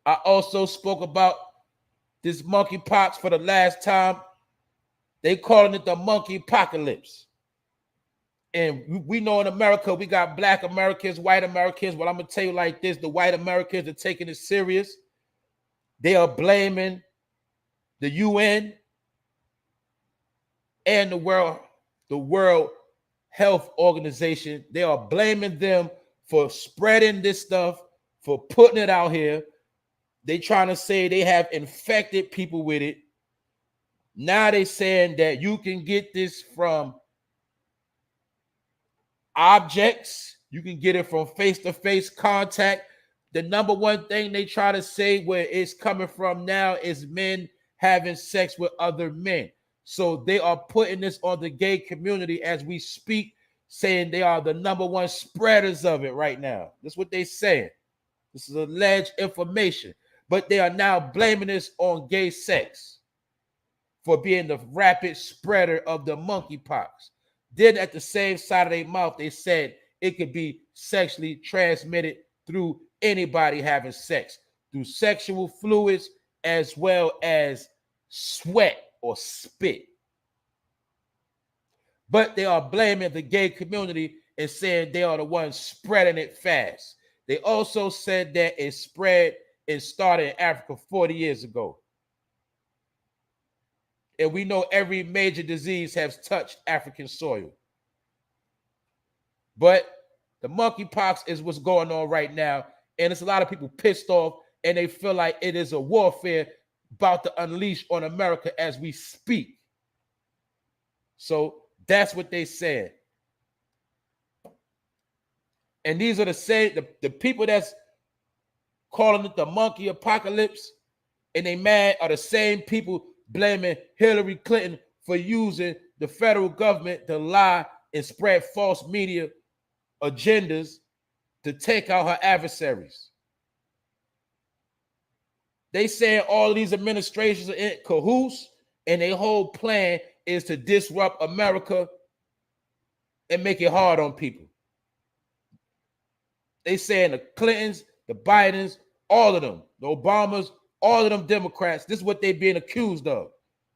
I also spoke about this monkeypox for the last time. They calling it the monkeypocalypse. And we know in America, we got Black Americans, white Americans. Well, I'm going to tell you like this. The white Americans are taking it serious. They are blaming the UN and the World Health Organization. They are blaming them for spreading this stuff, for putting it out here. They trying to say they have infected people with it. Now they saying that you can get this from objects. You can get it from face-to-face contact. The number one thing they try to say where it's coming from now is men having sex with other men. So they are putting this on the gay community as we speak, saying they are the number one spreaders of it right now. That's what they're saying. This is alleged information. But they are now blaming this on gay sex for being the rapid spreader of the monkeypox. Then at the same side of their mouth, they said it could be sexually transmitted through anybody having sex, through sexual fluids as well as sweat or spit. But they are blaming the gay community and saying they are the ones spreading it fast. They also said that it spread and started in Africa 40 years ago. And we know every major disease has touched African soil. But the monkeypox is what's going on right now. And it's a lot of people pissed off, and they feel like it is a warfare about to unleash on America as we speak. So that's what they said. And these are the people that's calling it the monkey apocalypse, and they mad are the same people blaming Hillary Clinton for using the federal government to lie and spread false media agendas to take out her adversaries. They saying all of these administrations are in cahoots, and their whole plan is to disrupt America and make it hard on people. They saying the Clintons, the Bidens, all of them, the Obamas, all of them Democrats, this is what they being accused of.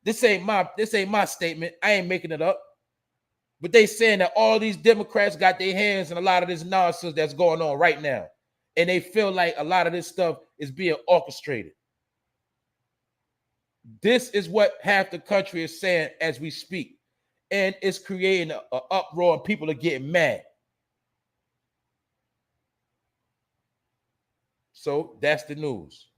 This ain't my statement. I ain't making it up. But they saying that all these Democrats got their hands in a lot of this nonsense that's going on right now. And they feel like a lot of this stuff is being orchestrated. This is what half the country is saying as we speak. And it's creating an uproar, and people are getting mad. So that's the news.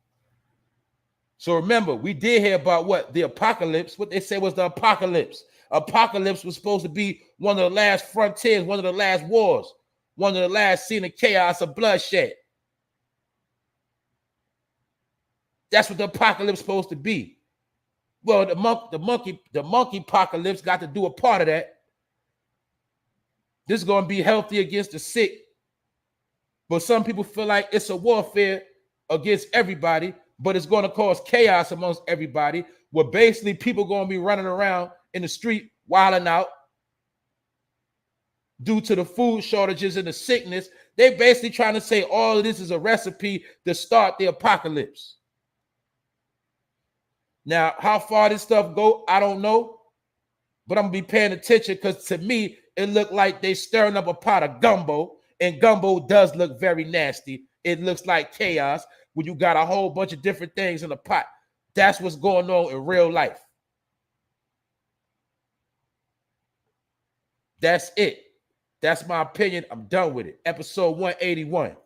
So remember, we did hear about what? The apocalypse. What they said was the apocalypse. Apocalypse was supposed to be one of the last frontiers, one of the last wars, one of the last scene of chaos of bloodshed. That's what the apocalypse is supposed to be. Well, the monkey apocalypse got to do a part of that. This is going to be healthy against the sick. But some people feel like it's a warfare against everybody. but it's going to cause chaos amongst everybody, where basically people going to be running around in the street wilding out due to the food shortages and the sickness. They're basically trying to say all of this is a recipe to start the apocalypse. Now, how far this stuff go, I don't know, but I'm going to be paying attention, because to me, it looked like they stirring up a pot of gumbo, and gumbo does look very nasty. It looks like chaos when you got a whole bunch of different things in a pot. That's what's going on in real life. That's it. That's my opinion. I'm done with it. Episode 181.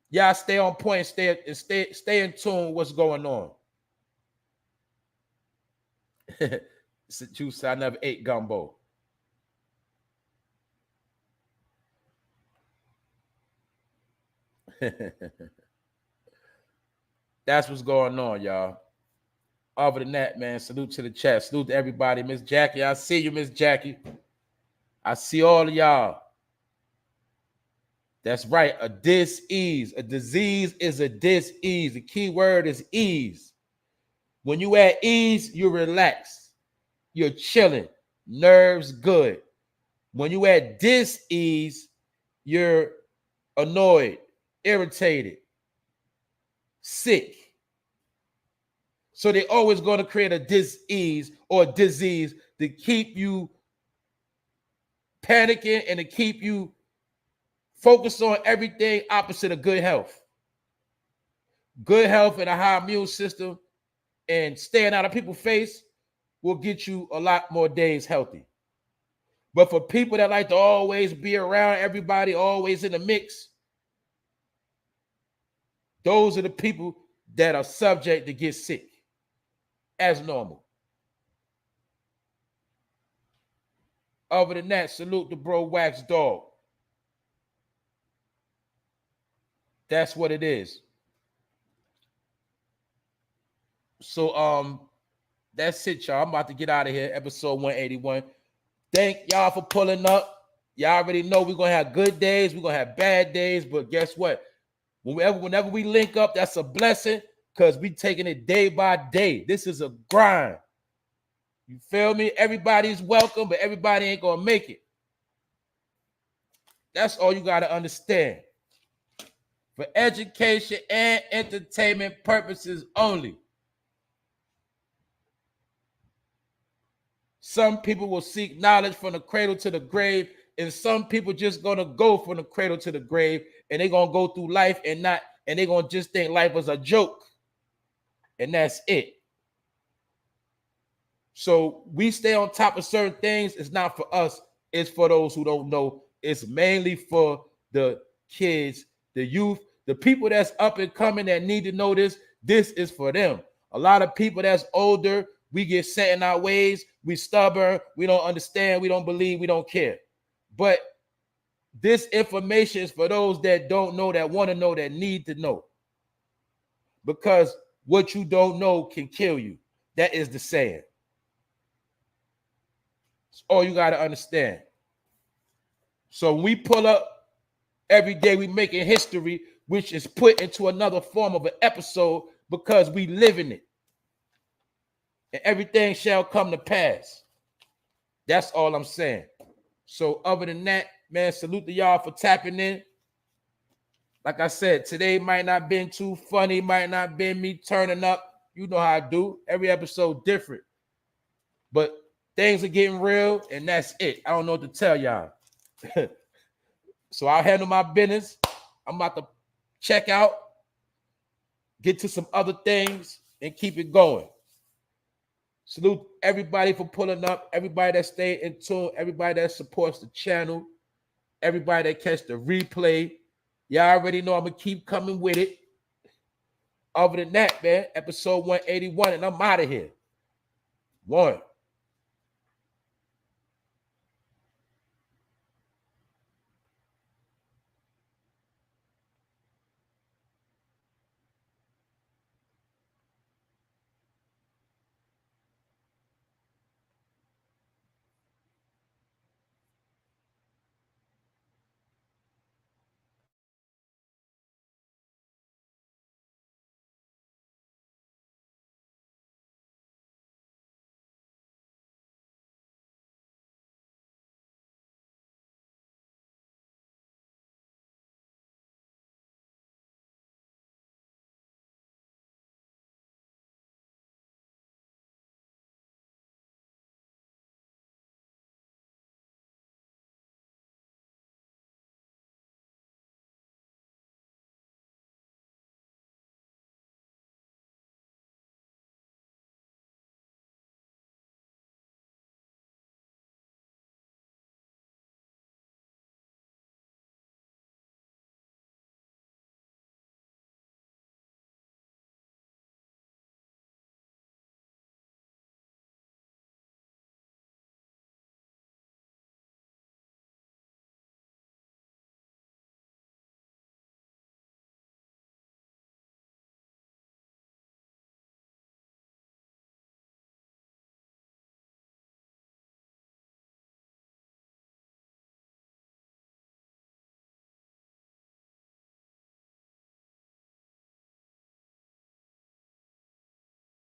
Y'all stay on point, stay in tune with what's going on. It's a juice. I never ate gumbo. That's what's going on, y'all. Other than that, man, salute to the chat. Salute to everybody. Miss Jackie, I see you, Miss Jackie. I see all of y'all. That's right, a dis-ease. A disease is a dis-ease. The key word is ease. When you at ease, you relax. You're chilling. Nerves good. When you at dis-ease, you're annoyed, irritated, sick. So they're always going to create a dis-ease or a disease to keep you panicking and to keep you focused on everything opposite of good health. Good health and a high immune system and staying out of people's face will get you a lot more days healthy. But for people that like to always be around everybody, always in the mix, those are the people that are subject to get sick as normal. Other than that, salute the bro Wax Dog. That's what it is. So that's it, y'all. I'm about to get out of here. Episode 181. Thank y'all for pulling up. Y'all already know we're gonna have good days, we're gonna have bad days, but guess what? Whenever we link up, that's a blessing, because we taking it day by day. This is a grind. You feel me? Everybody's welcome, but everybody ain't gonna make it. That's all you gotta understand. For education and entertainment purposes only. Some people will seek knowledge from the cradle to the grave, and some people just gonna go from the cradle to the grave, and they're gonna go through life and they're gonna just think life was a joke. And that's it. So we stay on top of certain things. It's not for us, it's for those who don't know. It's mainly for the kids, the youth, the people that's up and coming that need to know this. This is for them. A lot of people that's older, we get set in our ways, we stubborn, we don't understand, we don't believe, we don't care. But this information is for those that don't know, that want to know, that need to know. Because what you don't know can kill you. That is the saying. It's all you got to understand. So when we pull up every day, we making history, which is put into another form of an episode, because we live in it. And everything shall come to pass. That's all I'm saying. So other than that, man, salute to y'all for tapping in. Like I said, today might not been too funny, might not been me turning up. You know how I do. Every episode different. But things are getting real, and that's it. I don't know what to tell y'all. So I'll handle my business. I'm about to check out, get to some other things, and keep it going. Salute everybody for pulling up, everybody that stayed in tune, everybody that supports the channel, everybody that catch the replay. Y'all already know I'm going to keep coming with it. Other than that, man, episode 181, and I'm out of here. 1.